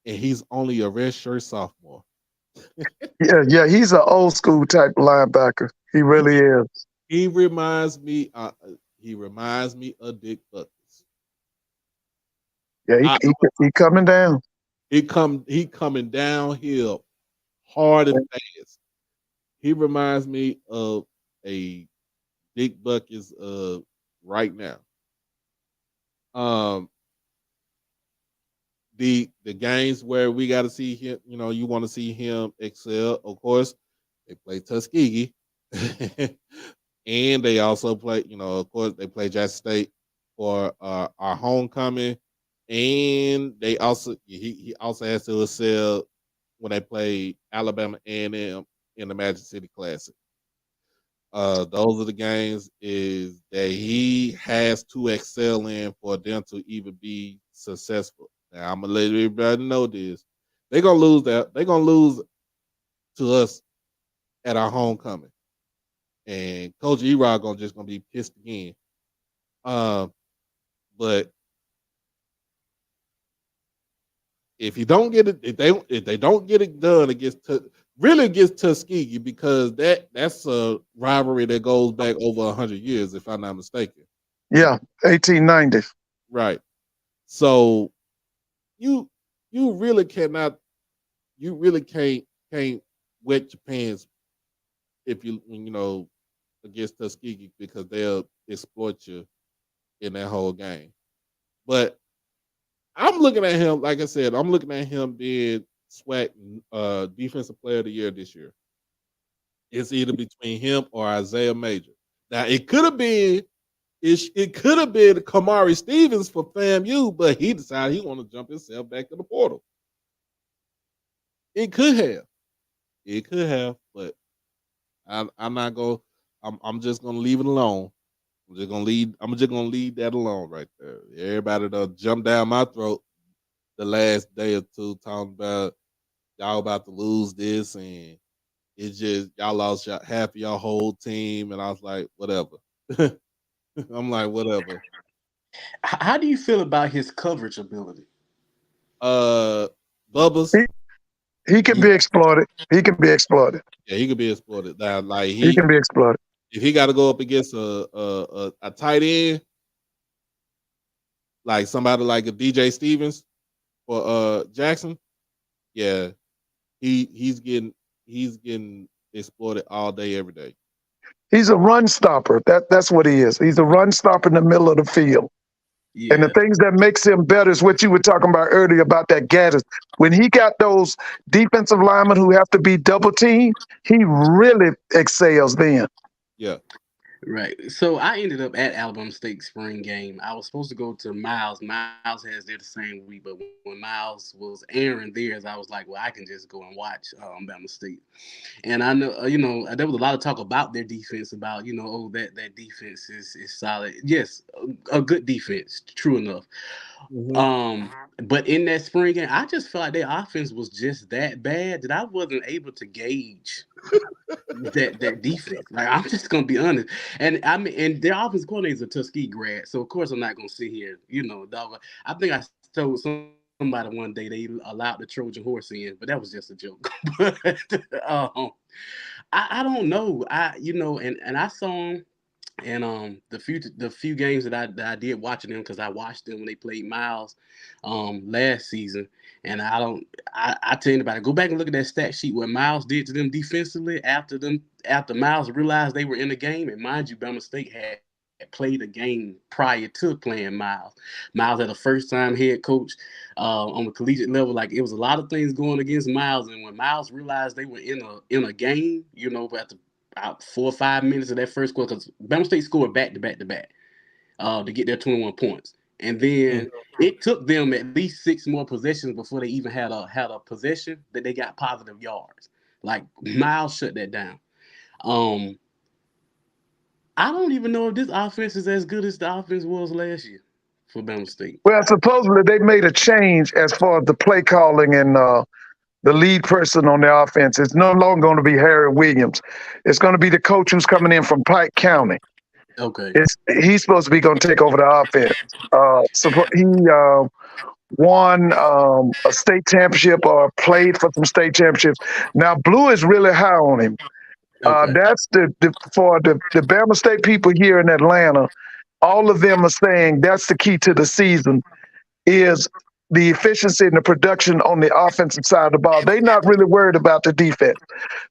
And he's only a redshirt sophomore. yeah. He's an old school type linebacker. He really is. He reminds me. He reminds me of Dick Buckets. Yeah, he coming down. He coming downhill hard and fast. He reminds me of a Dick Buckets right now. The games where we got to see him, you want to see him excel. Of course, they play Tuskegee, and they also play, of course, they play Jackson State for our homecoming, and they also he also has to excel when they play Alabama A&M in the Magic City Classic. Those are the games is that he has to excel in for them to even be successful. Now I'm gonna let everybody know this. They're gonna lose that. They're gonna lose to us at our homecoming. And Coach Erod gonna be pissed again. But if you don't get it, if they don't get it done against Tuskegee, because that's a rivalry that goes back over 100 years, if I'm not mistaken. Yeah, 1890. Right. So you really cannot, you really can't wet your pants if you against Tuskegee, because they'll exploit you in that whole game. But I'm looking at him, like I said, I'm looking at him being Swac defensive player of the year this year. It's either between him or Isaiah Major. Now it could have been Kamari Stevens for FAMU, but he decided he wanted to jump himself back to the portal. It could have, but I'm not going. I'm just gonna leave it alone. I'm just gonna leave that alone right there. Everybody done jump down my throat the last day or two talking about y'all about to lose this, and it's just y'all lost half of your whole team, and I was like, whatever. I'm like, whatever. How do you feel about his coverage ability? Bubba's. He can be exploited. He can be exploited. Yeah, he could be exploited. Now, like he can be exploited. If he got to go up against a tight end, like somebody like a DJ Stevens or Jackson, yeah, he's getting exploited all day, every day. He's a run stopper. That's what he is. He's a run stopper in the middle of the field. Yeah. And the things that makes him better is what you were talking about earlier about that Gaddis. When he got those defensive linemen who have to be double teamed, he really excels then. Yeah. Right. So I ended up at Alabama State spring game. I was supposed to go to Miles. Miles has there the same week, but when Miles was airing theirs, I was like, well, I can just go and watch Alabama State. And I know, there was a lot of talk about their defense, about, that defense is solid. Yes, a good defense, true enough. Mm-hmm. But in that spring game, I just felt like their offense was just that bad that I wasn't able to gauge that defense. Like, I'm just gonna be honest. And I mean, and their offensive coordinator is a Tuskegee grad, so of course I'm not gonna sit here, dog. I think I told somebody one day they allowed the Trojan horse in, but that was just a joke. but um, I don't know. And I saw him. And the few games that I did watching them, because I watched them when they played Miles last season. And I tell anybody, go back and look at that stat sheet, what Miles did to them defensively after Miles realized they were in the game. And mind you, Bama State had played a game prior to playing Miles. Miles had a first-time head coach on the collegiate level. Like, it was a lot of things going against Miles. And when Miles realized they were in a game, at about 4 or 5 minutes of that first quarter, because Bama State scored back to back to back to get their 21 points, and then it took them at least 6 more possessions before they even had a possession that they got positive yards. Like, Miles shut that down. Um, I don't even know if this offense is as good as the offense was last year for Bama State. Well, supposedly they made a change as far as the play calling and the lead person on the offense. It's no longer going to be Harry Williams. It's going to be the coach who's coming in from Pike County. Okay. He's supposed to be going to take over the offense. He won a state championship or played for some state championships. Now, Blue is really high on him. Okay. That's for the Bama State people here in Atlanta. All of them are saying that's the key to the season is the efficiency and the production on the offensive side of the ball. They're not really worried about the defense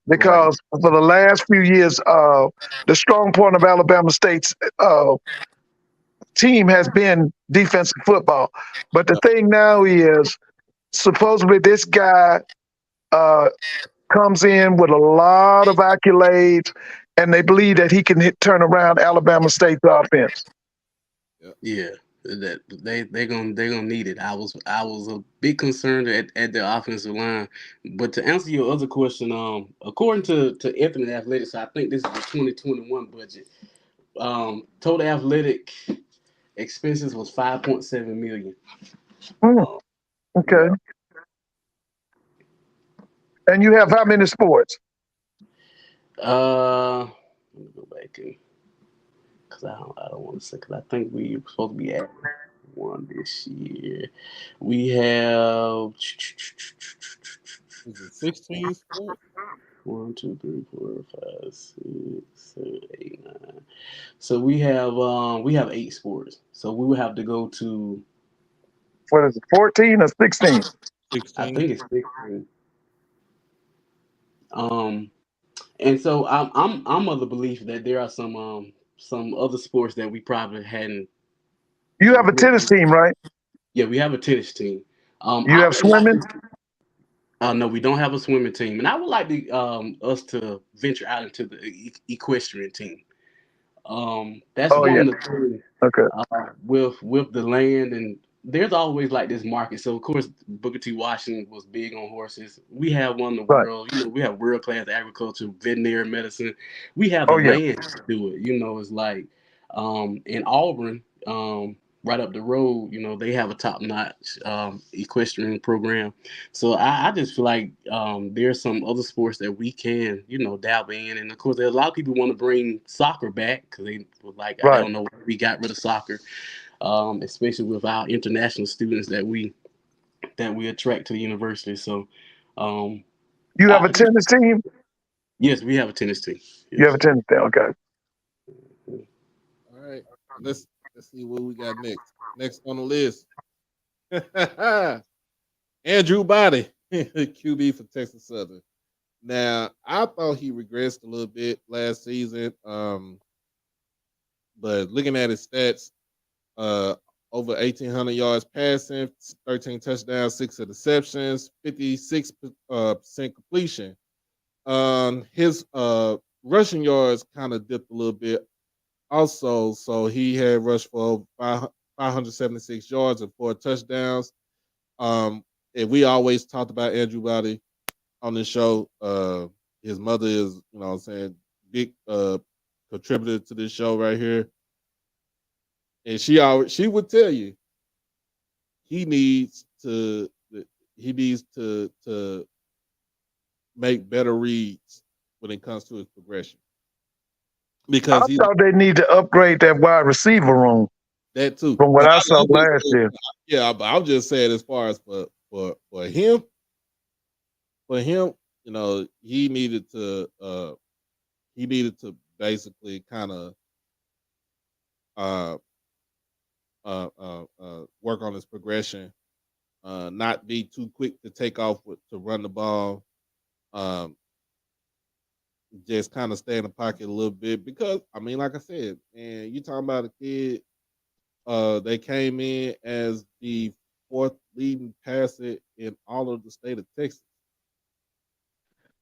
because for the last few years, the strong point of Alabama State's team has been defensive football. But the thing now is supposedly this guy comes in with a lot of accolades, and they believe that he can turn around Alabama State's offense. Yeah, that they're gonna need it. I was a bit concerned at the offensive line, but to answer your other question, according to Infinite Athletics, I think this is the 2021 budget. Total athletic expenses was 5.7 million. Okay. And you have how many sports? Let me go back and because I don't want to say, because I think we were supposed to be at one this year. We have 16 sports. 1, 2, 3, 4, 5, 6, 7, 8, 9. So we have 8 sports. So we would have to go to, What is it, 14 or 16? I 16. think it's 16. And so I'm of the belief that there are some other sports that we probably hadn't. You have a tennis team, right? Yeah, we have a tennis team. You I have would like swimming? to. No, we don't have a swimming team, and I would like us to venture out into the equestrian team. That's Oh, yeah. one of the things Okay. with the land, and there's always like this market. So of course, Booker T. Washington was big on horses. We have one of the Right. world. We have world class agriculture, veterinary medicine. We have the Oh, yeah. land to do it. It's like in Auburn. Right up the road, they have a top-notch equestrian program. So I just feel like there's some other sports that we can, dabble in. And of course, there's a lot of people want to bring soccer back because they were like, I Right. don't know why we got rid of soccer, especially with our international students that we attract to the university. So, um, You have a tennis team? yes, we have a tennis team. You have Yes. a tennis team. Okay. All right. Let's see what we got next. Next on the list. Andrew Body, QB for Texas Southern. Now, I thought he regressed a little bit last season. But looking at his stats, over 1,800 yards passing, 13 touchdowns, 6 interceptions, 56% completion. His rushing yards kind of dipped a little bit also, so he had rushed for 576 yards and 4 touchdowns. And we always talked about Andrew Body on the show. His mother is, what I'm saying, big contributor to this show right here. And she would tell you he needs to make better reads when it comes to his progression. because he's thought they need to upgrade that wide receiver room that too. from what But I saw I'm just last saying, year. yeah, but I'm just saying as far as for him, you know, he needed to basically kind of uh, work on his progression, not be too quick to take off to run the ball, um, just kind of stay in the pocket a little bit because I mean, like I said, man, you talking about a kid. They came in as the fourth leading passer in all of the state of Texas.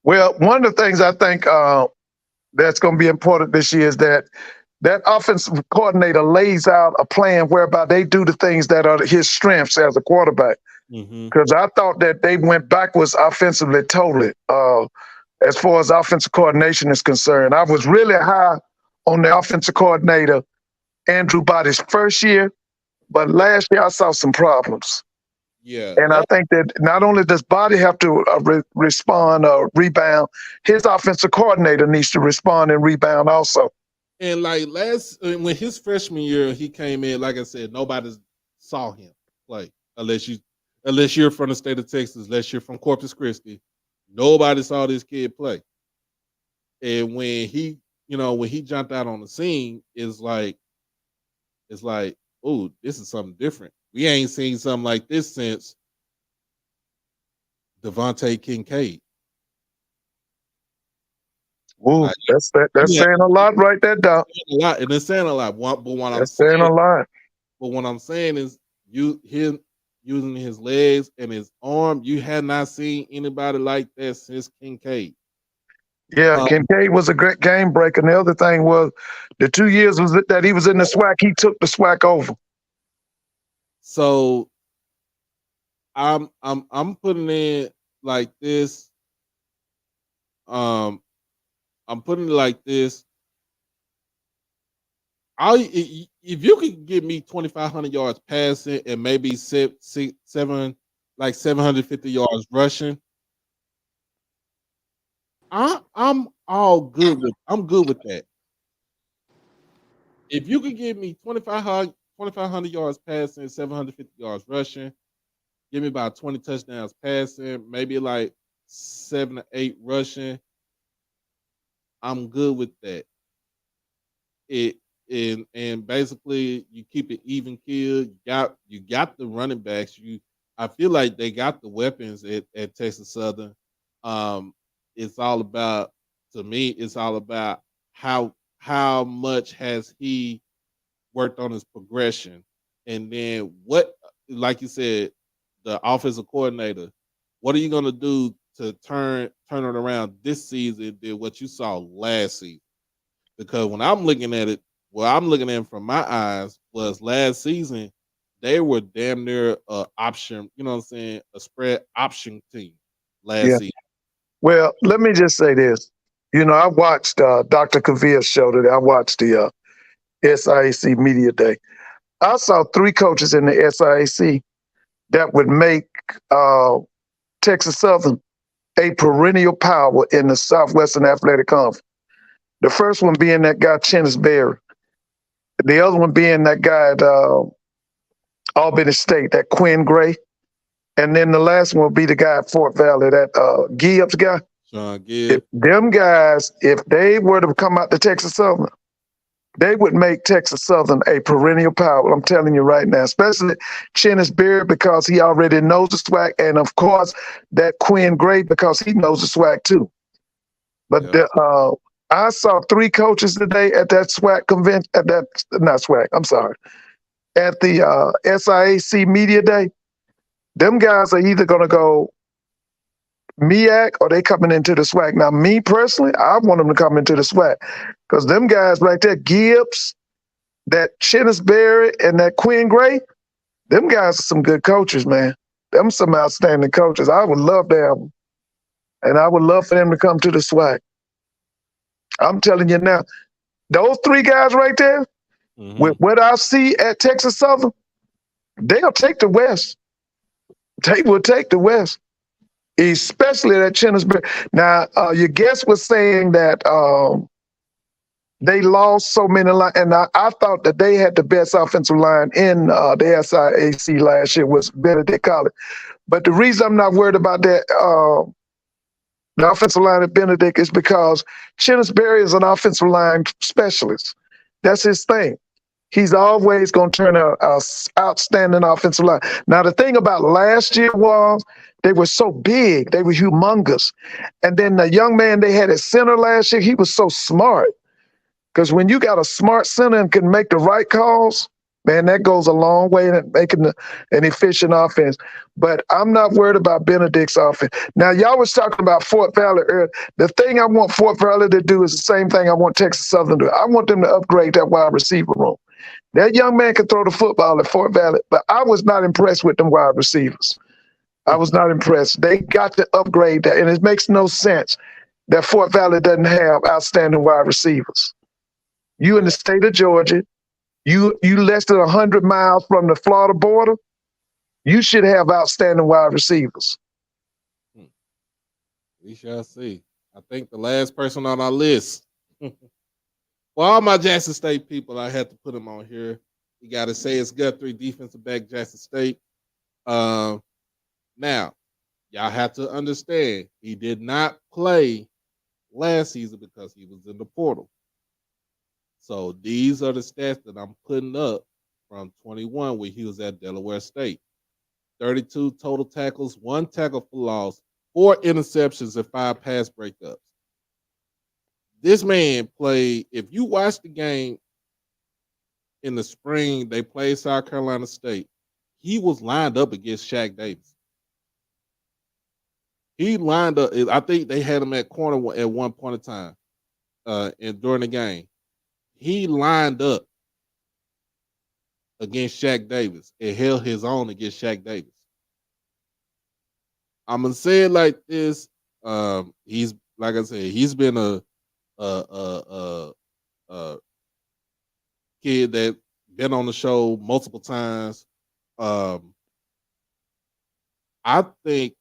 Well, one of the things I think that's going to be important this year is that offensive coordinator lays out a plan whereby they do the things that are his strengths as a quarterback. Mm-hmm. Because I thought that they went backwards offensively totally as far as offensive coordination is concerned. I was really high on the offensive coordinator, Andrew Body's first year, but last year I saw some problems. Yeah, And I think that not only does Body have to respond or rebound, his offensive coordinator needs to respond and rebound also. and like when his freshman year he came in, like I said, nobody saw him play unless you're from the state of Texas, unless you're from Corpus Christi. Nobody saw this kid play. And when he jumped out on the scene, it's like, oh, this is something different. We ain't seen something like this since Devontae Kincaid. Ooh, Like, that's yeah, saying a lot right there, Doc. a lot, and it's saying a lot. That's saying a lot. But what I'm saying is, him using his legs and his arm, you had not seen anybody like that since Kincaid. Yeah, Um, Kincaid was a great game breaker. And the other thing was the 2 years that he was in the Swac, he took the Swac over. so I'm putting in like this. Um, I'm putting it like this. If you could give me 2,500 yards passing and maybe 750 yards rushing, I'm good with that. If you could give me 2,500 yards passing, 750 yards rushing, give me about 20 touchdowns passing, maybe like 7 to 8 rushing, I'm good with that. It and basically you keep it even kill. You got the running backs. I feel like they got the weapons at Texas Southern. Um, it's all about to me. It's all about how much has he worked on his progression, and then what, like you said, the offensive coordinator. What are you gonna do to turn it around this season than what you saw last season? Because when I'm looking at it, what I'm looking at from my eyes was last season, they were damn near a option, you know what I'm saying, a spread option team last Yeah. season. Well, let me just say this. I watched Dr. Kavir's show today. I watched the SIAC Media Day. I saw 3 coaches in the SIAC that would make Texas Southern a perennial power in the Southwestern Athletic Conference. The first one being that guy, Chennis Berry. The other one being that guy at Albany State, that Quinn Gray. And then the last one will be the guy at Fort Valley, that Gibbs guy. Sean If Gibbs. them guys, if they were to come out to Texas Southern, they would make Texas Southern a perennial power. I'm telling you right now, especially Chennis Berry because he already knows the SWAC, and of course that Quinn Gray because he knows the SWAC too. But Yeah. I saw 3 coaches today at that SWAC convention, not SWAC, I'm sorry, at the SIAC Media Day. Them guys are either going to go MEAC or they coming into the SWAC. Now, me personally, I want them to come into the SWAC because them guys right there, Gibbs, that Chennis Berry, and that Quinn Gray, them guys are some good coaches, man. Them some outstanding coaches. I would love to have them. And I would love for them to come to the SWAC. I'm telling you now, those 3 guys right there, with what I see at Texas Southern, they'll take the West. They will take the West, especially that Chennis Berry. Now, your guest was saying that They lost so many line, and I thought that they had the best offensive line in the SIAC last year was Benedict College. But the reason I'm not worried about that, the offensive line at Benedict, is because Chennis Berry is an offensive line specialist. That's his thing. He's always going to turn out an outstanding offensive line. Now, the thing about last year was they were so big, they were humongous. And then the young man they had at center last year, he was so smart. Because when you got a smart center and can make the right calls, man, that goes a long way in making an efficient offense. But I'm not worried about Benedict's offense. Now, y'all was talking about Fort Valley earlier. The thing I want Fort Valley to do is the same thing I want Texas Southern to do. I want them to upgrade that wide receiver room. That young man can throw the football at Fort Valley, but I was not impressed with them wide receivers. I was not impressed. They got to upgrade that, and it makes no sense that Fort Valley doesn't have outstanding wide receivers. You in the state of Georgia, you less than 100 miles from the Florida border, you should have outstanding wide receivers. We shall see. I think the last person on our list, for all my Jackson State people, I had to put him on here. You got to say it's Guthrie, defensive back, Jackson State. Now, y'all have to understand, he did not play last season because he was in the portal. So these are the stats that I'm putting up from 21 where he was at Delaware State. 32 total tackles, 1 tackle for loss, 4 interceptions, and 5 pass breakups. This man played, if you watch the game in the spring, they played South Carolina State. He was lined up against Shaq Davis. He lined up, I think they had him at corner at one point in time and during the game. He lined up against Shaq Davis and held his own against Shaq Davis. I'm gonna say it like this: he's like I said, he's been a kid that been on the show multiple times. I think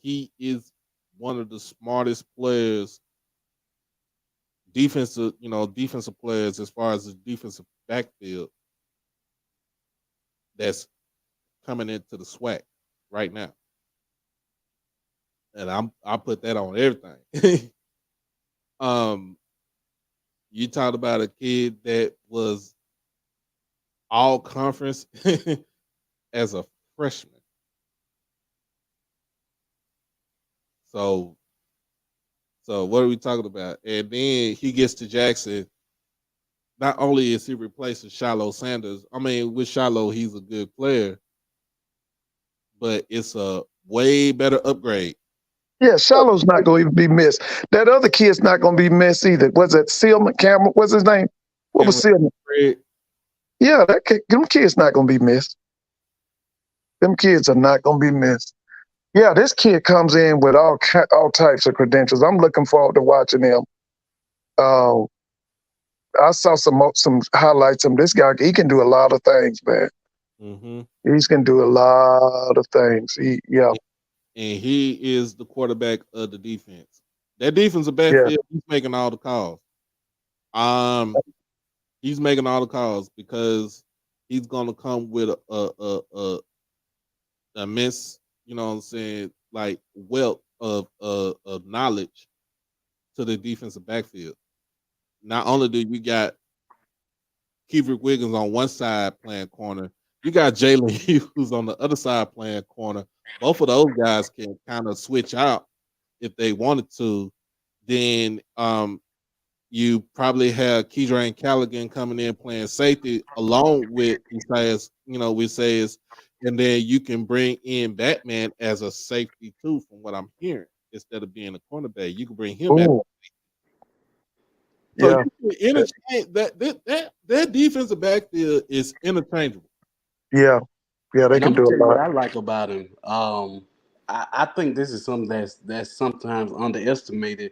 he is one of the smartest players, defensive players as far as the defensive backfield that's coming into the Swac right now. And I put that on everything. You talked about a kid that was all conference as a freshman. So what are we talking about? And then he gets to Jackson. Not only is he replacing Shiloh Sanders, I mean, with Shiloh, he's a good player, but it's a way better upgrade. Yeah, Shiloh's not going to be missed. That other kid's not going to be missed either. Was it Sealman Cameron? What's his name? What was Sealman? Yeah, them kids not going to be missed. Them kids are not going to be missed. Yeah, this kid comes in with all types of credentials. I'm looking forward to watching him. I saw some highlights of this guy. He can do a lot of things, man. Mm-hmm. He's can do a lot of things. And he is the quarterback of the defense. That defensive backfield, he's making all the calls. He's making all the calls because he's gonna come with a immense, you know what I'm saying, like wealth of knowledge to the defensive backfield. Not only do you got Keevrick Wiggins on one side playing corner, you got Jalen Hughes on the other side playing corner. Both of those guys can kind of switch out if they wanted to. Then you probably have Keydrane Callaghan coming in playing safety along with Sayers, and then you can bring in Batman as a safety too, from what I'm hearing, instead of being a cornerback. You can bring him back. So you can interchange that defensive backfield is interchangeable. Yeah, they can do a lot. What I like about him, I think this is something that's sometimes underestimated.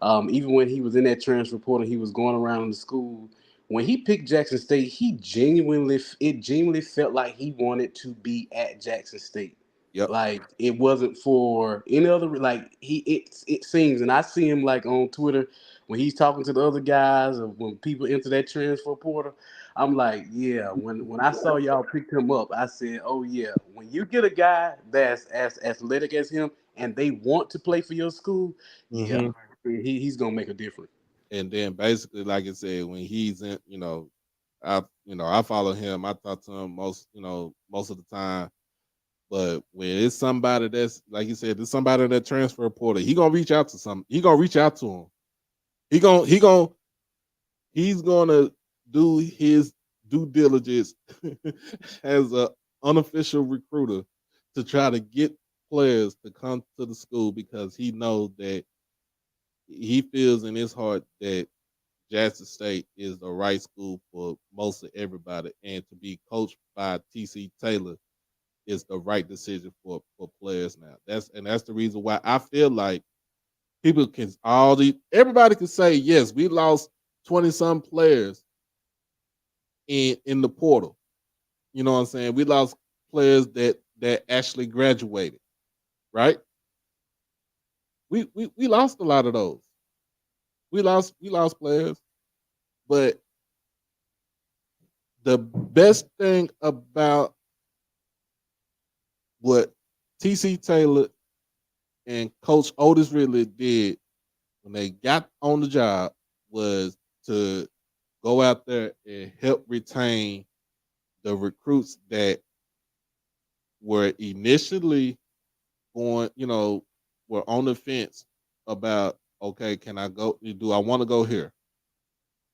Even when he was in that transfer portal, he was going around the school. When he picked Jackson State, it genuinely felt like he wanted to be at Jackson State. Yep. Like it wasn't for any other. Like it seems, and I see him like on Twitter when he's talking to the other guys, or when people enter that transfer portal, I'm like, yeah. When I saw y'all picked him up, I said, oh yeah. When you get a guy that's as athletic as him and they want to play for your school, yeah, hmm he's gonna make a difference. And then basically, like I said, when he's in, I follow him. I talk to him most of the time. But when it's somebody that's like you said, it's somebody that transfer portal, he gonna reach out to some. He gonna reach out to him. He's gonna do his due diligence as a unofficial recruiter to try to get players to come to the school because he knows that he feels in his heart that Jackson State is the right school for most of everybody, and to be coached by TC Taylor is the right decision for players now. That's the reason why I feel like people can everybody can say yes, we lost 20 some players in the portal. You know what I'm saying? We lost players that actually graduated, right? We lost a lot of those. We lost players, but the best thing about what TC Taylor and Coach Otis really did when they got on the job was to go out there and help retain the recruits that were initially going, were on the fence about, okay, can I go? Do I want to go here?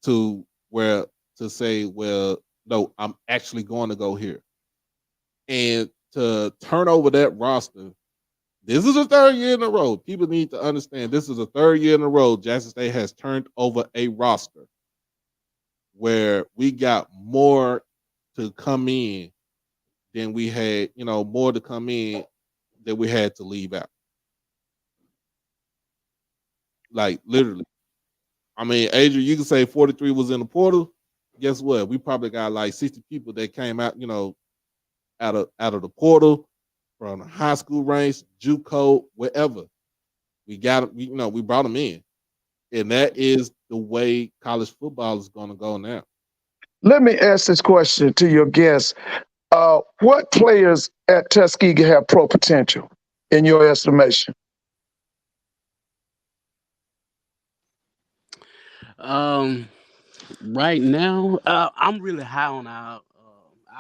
To where to say, well, no, I'm actually going to go here. And to turn over that roster, this is the third year in a row. People need to understand this is the third year in a row Jackson State has turned over a roster where we got more to come in than we had, more to come in than we had to leave out. Like literally. I mean, Adrian, you can say 43 was in the portal. Guess what? We probably got like 60 people that came out, out of the portal from the high school range, JUCO, wherever. We got we brought them in. And that is the way college football is going to go now. Let me ask this question to your guests. What players at Tuskegee have pro potential, in your estimation? Um, right now, I'm really high on our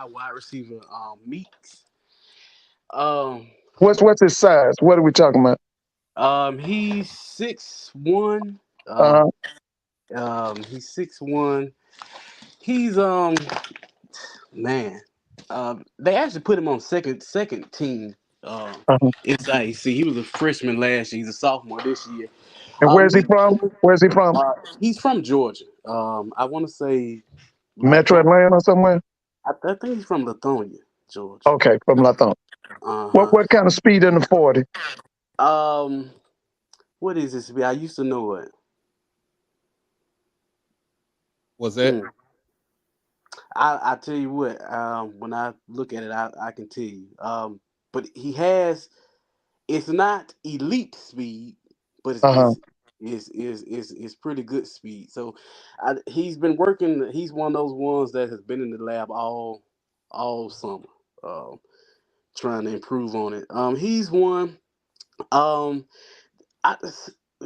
wide receiver, Meeks. Um, What's his size? What are we talking about? he's 6'1". Uh, He's 6'1". He's man. They actually put him on second team. uh Inside. See, he was a freshman last year. He's a sophomore this year. And where's he He from? Where's he from? he's from Georgia. I want to say Metro Latonia. Atlanta somewhere? I think he's from Latonia, Georgia. Okay, from Latham. Uh What kind of speed in the 40? huh. What is this? I used to know it. Was that Hmm. I tell you what. When I look at it, I can tell you. But he has. It's not elite speed, but Uh-huh. it's pretty good speed. So he's been working. He's one of those ones that has been in the lab all summer, trying to improve on it. He's one. Um, I,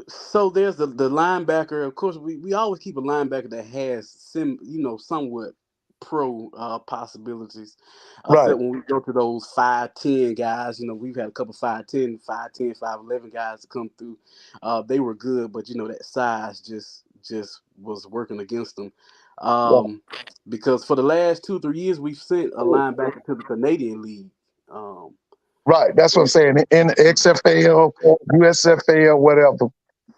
so there's the linebacker. Of course, we always keep a linebacker that has somewhat pro possibilities. Right. Except when we go to those 5'10" guys, we've had a couple 5'11" guys to come through. They were good, but that size just was working against them. Right. Because for the last 2 or 3 years, we've sent a linebacker to the Canadian League. Um, Right. That's what I'm saying. In XFL, USFL, whatever.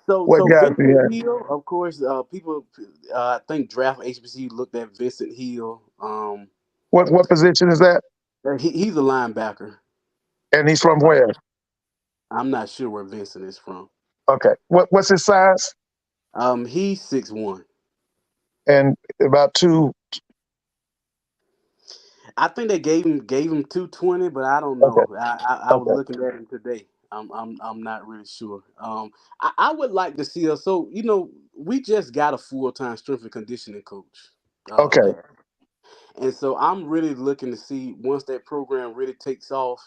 So, What so guys do you Vincent have? Hill, of course, people, I think Draft HBCU looked at Vincent Hill. What position is that? He's a linebacker. And he's from Uh, where? I'm not sure where Vincent is from. Okay. What's his size? He's 6'1". And about two. I think they gave him 220, but I don't Okay. know. I was Okay. looking at him today. I'm not really sure. I would like to see us. So we just got a full time strength and conditioning coach. Okay. And so I'm really looking to see once that program really takes off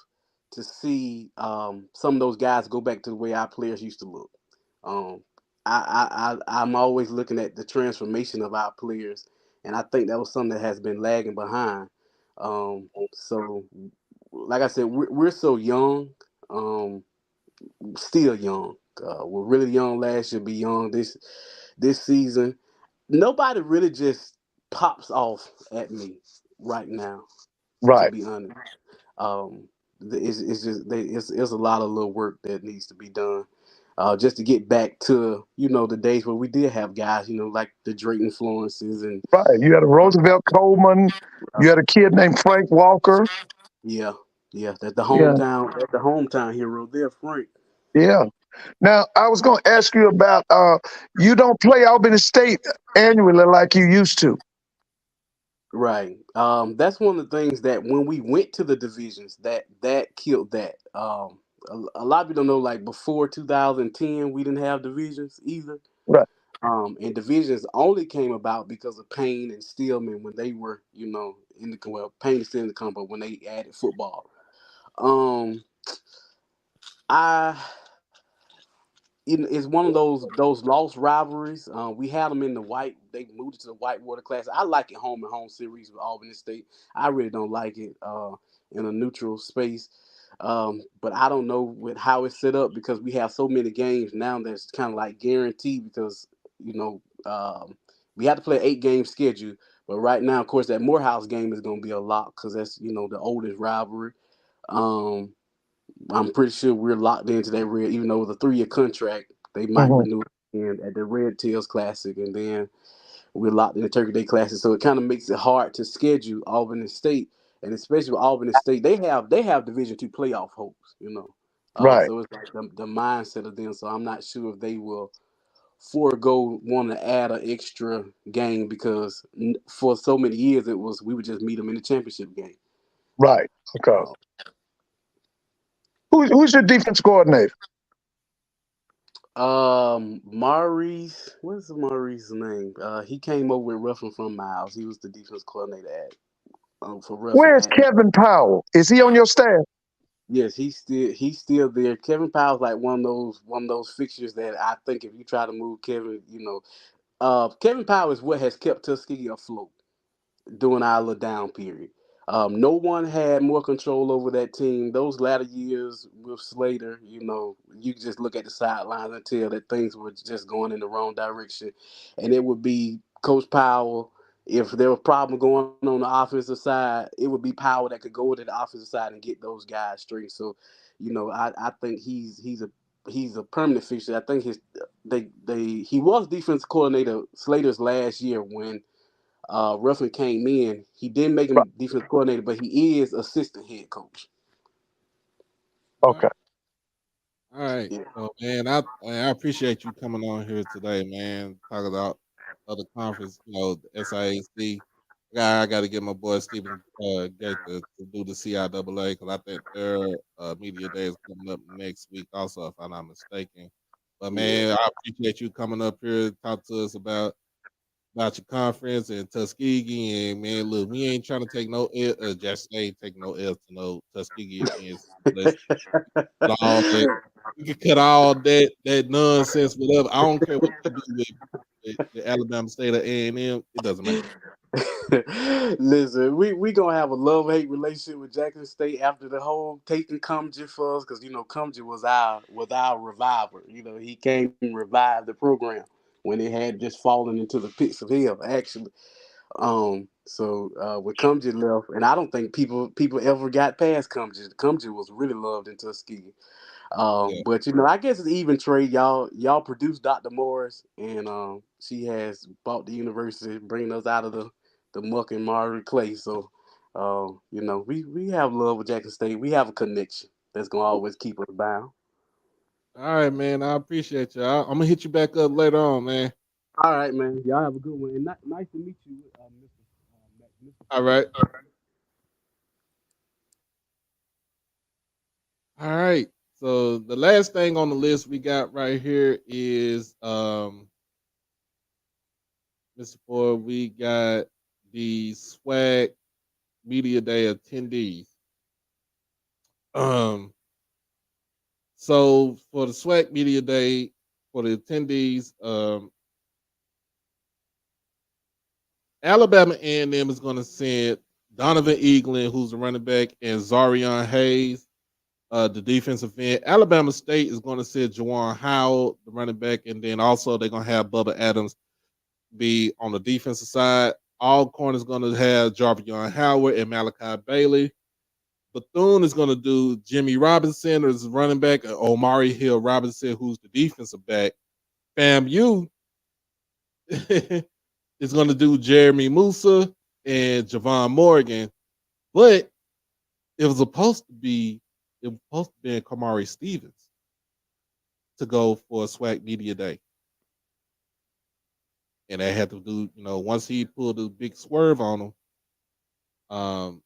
to see some of those guys go back to the way our players used to look. Um, I'm always looking at the transformation of our players, and I think that was something that has been lagging behind. So, like I said, we're so young, still young. We're really young last year, be young this season. Nobody really just pops off at me right now, to Right. be honest. Um, it's just it's a lot of little work that needs to be done. Just to get back to the days where we did have guys like the Drake influences and Right. You had a uh, Roosevelt Coleman. You had a kid named Frank Walker. yeah, yeah, Yeah. that's the hometown hero there, Frank. Yeah. Now I was going to ask you about. You don't play Albany State annually like you used to. Right. That's one of the things that when we went to the divisions, that killed that. A lot of people don't know, like before 2010, we didn't have divisions either. Right. And divisions only came about because of Payne and Stillman when they were, in the Payne and Stillman come, but when they added football. Um, I it's one of those lost rivalries. We had them in the white. They moved it to the Whitewater Classic. I like it home and home series with Albany State. I really don't like it in a neutral space. But I don't know with how it's set up because we have so many games now that's kind of like guaranteed because you know we have to play 8 game schedule. But right now, of course, that Morehouse game is going to be a lot because that's the oldest rivalry. Um, I'm pretty sure we're locked into that red, even though with a 3-year contract, they might Hmm. renew it again at the Red Tails Classic, and then we're locked in the Turkey Day Classic. So it kind of makes it hard to schedule Albany State, and especially with Albany State, they have Division II playoff hopes, Right. So it's like the mindset of them. So I'm not sure if they will forego wanting to add an extra game because for so many years it was we would just meet them in the championship game. Right. Okay. Uh, Who's your defense coordinator? Maurice, what's Maurice's name? He came over with Ruffin from Miles. He was the defense coordinator at for Ruffin Where's at. Kevin Powell? Is he on your staff? Yes, he's still there. Kevin Powell's like one of those fixtures that I think if you try to move Kevin, Kevin Powell is what has kept Tuskegee afloat during our little down period. No one had more control over that team. Those latter years with Slater, you could just look at the sidelines and tell that things were just going in the wrong direction. And it would be Coach Powell. If there was a problem going on the offensive side, it would be Powell that could go to the offensive side and get those guys straight. So, I think he's a permanent fixture. I think he was defense coordinator Slater's last year when Ruffin came in. He didn't make Right. him defense coordinator, but he is assistant head coach. All right. Okay. All right. Yeah. So, man, I appreciate you coming on here today, man. Talking about other conference, the SIAC. I got to get my boy Stephen Gate to do the CIAA because I think their media day is coming up next week, also, if I'm not mistaken. But Yeah. man, I appreciate you coming up here to talk to us about your conference and Tuskegee. And man, look, we ain't trying to take no L, just ain't take no L to no Tuskegee fans. Let's cut all that. We can cut all that nonsense, whatever. I don't care what you do with the Alabama State or A&M. It doesn't matter. Listen, we gonna have a love hate relationship with Jackson State after the whole taking Cumji for us because Cumji was our reviver. He came and revived the program when it had just fallen into the pits of hell. Actually, with Cumji left, and I don't think people ever got past Cumji. Cumji was really loved in Tuskegee. Yeah. But I guess it's even trade. Y'all produced Dr. Morris, and she has bought the university, bringing us out of the muck and miry clay. So, we have love with Jackson State. We have a connection that's gonna always keep us bound. All right, man. I appreciate you. I'm gonna hit you back up later on, man. All right, man. Y'all have a good one, and nice to meet you, Mr. All right. All right. So the last thing on the list we got right here is Mr. Ford, we got the Swac Media Day attendees. Um so for the Swac Media Day, for the attendees, Alabama A&M is going to send Donovan Eaglin, who's the running back, and Zarion Hayes, the defensive end. Alabama State is going to send Juwan Howell, the running back, and then also they're going to have Bubba Adams be on the defensive side. All corners going to have Jarvion Howard and Malachi Bailey. Bethune is going to do Jimmy Robinson as running back, and Omari Hill Robinson, who's the defensive back. FAMU is going to do Jeremy Musa and Javon Morgan, but it was supposed to be Kamari Stevens to go for a SWAC Media Day, and they had to do, once he pulled a big swerve on him,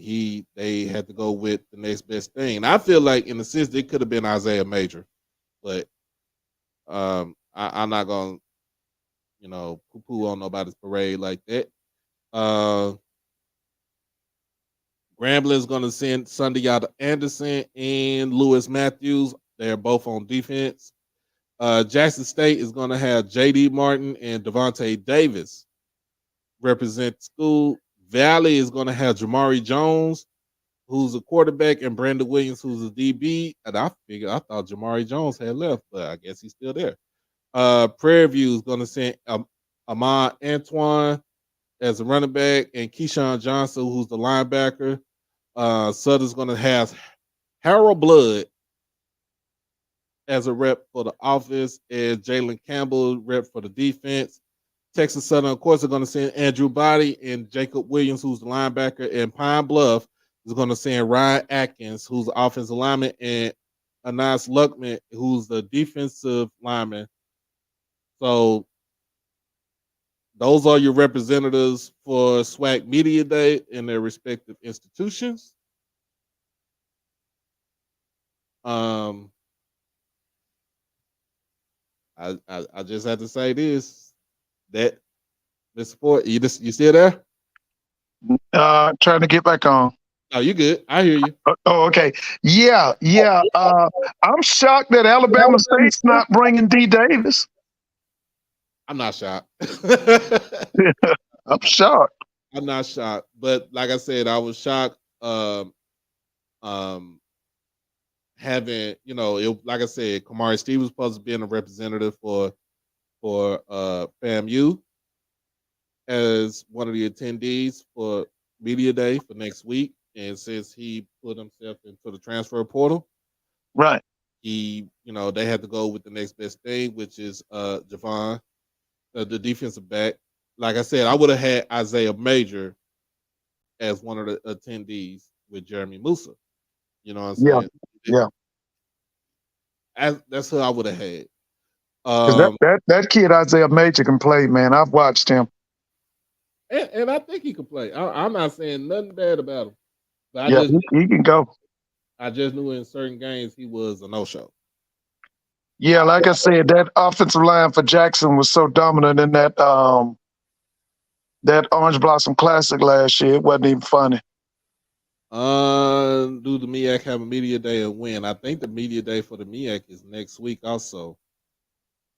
they had to go with the next best thing. And I feel like in a sense it could have been Isaiah Major, but I'm not gonna poo-poo on nobody's parade like that. Grambling is going to send Sunday out to Anderson and Lewis Matthews. They're both on defense. Jackson State is going to have J.D. Martin and Devontae Davis represent the school. Valley is going to have Jamari Jones, who's a quarterback, and Brandon Williams, who's a DB. And I thought Jamari Jones had left, but I guess he's still there. Prairie View is going to send Ahmad Antoine as a running back, and Keyshawn Johnson, who's the linebacker. Sutter's going to have Harold Blood as a rep for the offense, and Jalen Campbell rep for the defense. Texas Southern, of course, are going to send Andrew Body and Jacob Williams, who's the linebacker, and Pine Bluff is going to send Ryan Atkins, who's the offensive lineman, and Anas Luckman, who's the defensive lineman. So those are your representatives for SWAC Media Day in their respective institutions. I just have to say this, that Mr. Ford, you still there? Trying to get back on. Oh, you good. I hear you. Oh, okay. Yeah. I'm shocked that Alabama State's not bringing D. Davis. I'm not shocked. I'm shocked. I'm not shocked. But like I said, I was shocked having, like I said, Kamari Stevens was supposed to be a representative for FAMU as one of the attendees for Media Day for next week. And since he put himself into the transfer portal, right, they had to go with the next best thing, which is Javon, the defensive back. Like I said, I would have had Isaiah Major as one of the attendees with Jeremy Musa. You know what I'm saying? Yeah. That's who I would have had. That kid Isaiah Major can play, man. I've watched him. And I think he can play. I'm not saying nothing bad about him. But he can go. I just knew in certain games he was a no-show. Yeah, like I said, that offensive line for Jackson was so dominant in that Orange Blossom Classic last year. It wasn't even funny. Do the MEAC have a media day and when? I think the media day for the MEAC is next week also.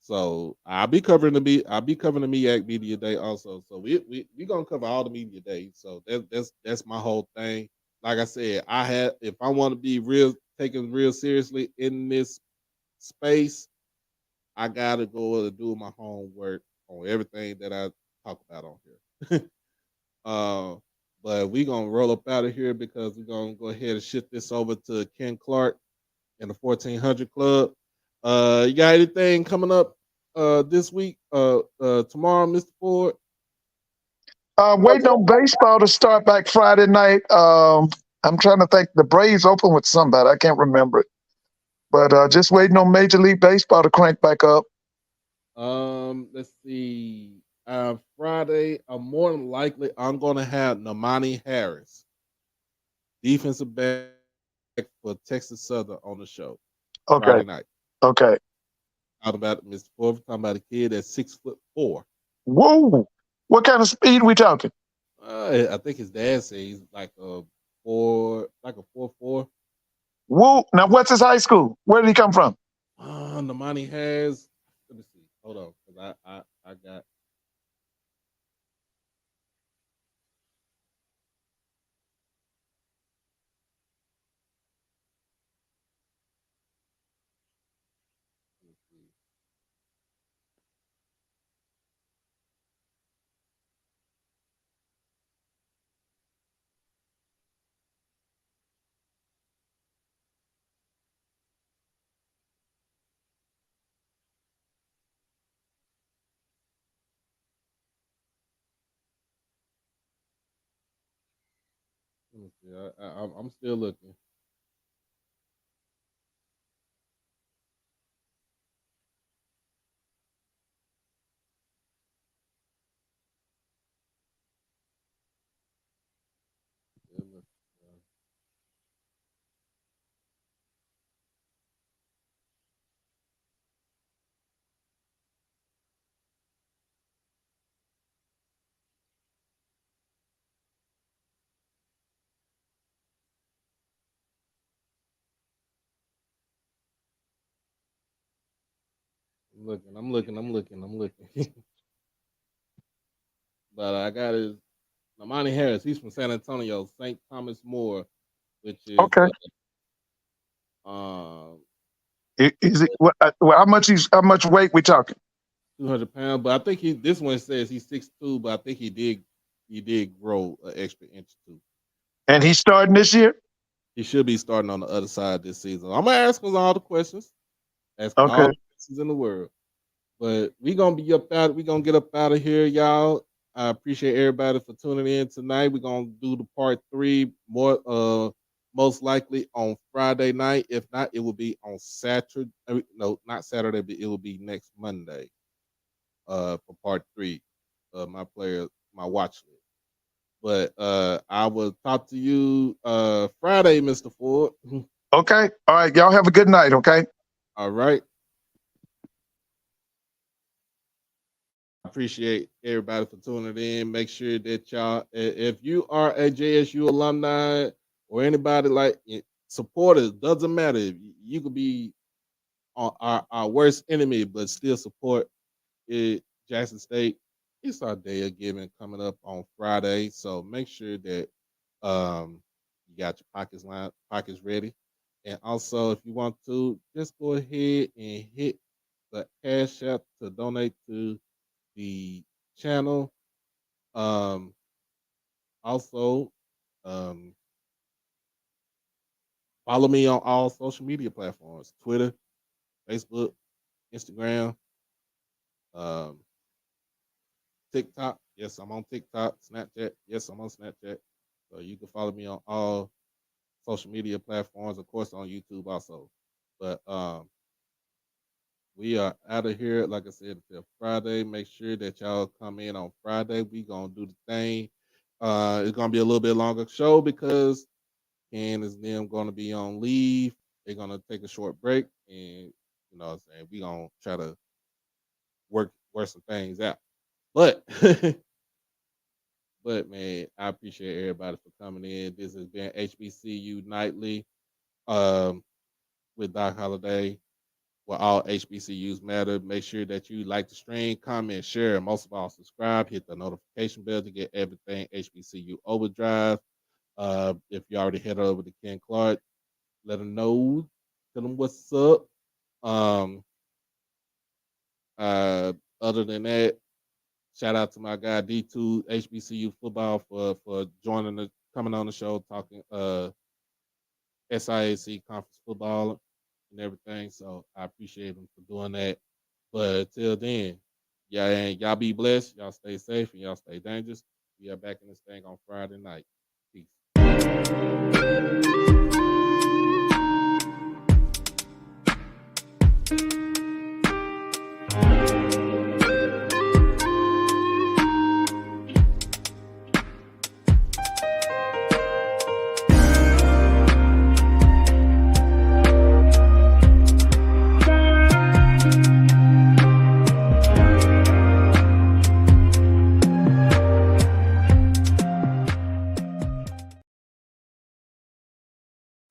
So I'll be covering the MEAC media day also. So we gonna cover all the media days. So that's my whole thing. Like I said, if I want to be taken real seriously in this space, I gotta go and do my homework on everything that I talk about on here. But we're gonna roll up out of here because we're gonna go ahead and shift this over to Ken Clark and the 1400 Club. You got anything coming up this week? Tomorrow, Mr. Ford? Waiting on baseball to start back Friday night. I'm trying to think. The Braves open with somebody. I can't remember it. But just waiting on Major League Baseball to crank back up. Let's see. Friday, more than likely, I'm going to have Namani Harris, defensive back for Texas Southern on the show Okay. Friday night. Okay. Talking about Mr. Ford, talking about a kid that's 6'4". Whoa. What kind of speed we talking? I think his dad said he's like a 4'4". Whoa. Now, what's his high school? Where did he come from? The money has. Let me see. Hold on, because I got. Let me see. Let me see. I'm still looking. Still looking. I'm looking. But I got his Lamani Harris. He's from San Antonio, St. Thomas More, which is Okay. Is it how much weight we talking? 200 pounds. But I think this one says he's 6'2", but I think he did grow an extra inch too. And he's starting this year? He should be starting on the other side this season. I'm gonna ask him all the questions. Ask him all Okay. the questions in the world. But we gonna get up out of here, y'all. I appreciate everybody for tuning in tonight. We're gonna do the part 3 more most likely on Friday night. If not, it will be on Saturday. No, not Saturday, but it will be next Monday. For part 3 of my watch list. But I will talk to you Friday, Mr. Ford. Okay. All right. Y'all have a good night. Okay. All right. Appreciate everybody for tuning in. Make sure that y'all, if you are a JSU alumni or anybody like supporters, doesn't matter. You could be our worst enemy, but still support it. Jackson State. It's our day of giving coming up on Friday, so make sure that you got your pockets ready, and also if you want to, just go ahead and hit the Cash App to donate to the channel. Also, um, follow me on all social media platforms: Twitter, Facebook, Instagram, um, TikTok. Yes, I'm on TikTok. Snapchat. Yes, I'm on Snapchat. So you can follow me on all social media platforms, of course, on YouTube also. But we are out of here. Like I said, until Friday. Make sure that y'all come in on Friday. We gonna do the thing. It's gonna be a little bit longer show because Ken is them gonna be on leave. They're gonna take a short break, and you know what I'm saying, we gonna try to work some things out. But but man, I appreciate everybody for coming in. This has been HBCU Nightly with Doc Holliday, where all HBCUs matter. Make sure that you like the stream, comment, share, and most of all, subscribe. Hit the notification bell to get everything HBCU OverDrive. If you already head over to Ken Clark, let him know. Tell him what's up. Um, Other than that, shout out to my guy D2 HBCU football for coming on the show talking SIAC conference football and everything. So I appreciate him for doing that. But till then, y'all be blessed. Y'all stay safe and y'all stay dangerous. We are back in this thing on Friday night. Peace.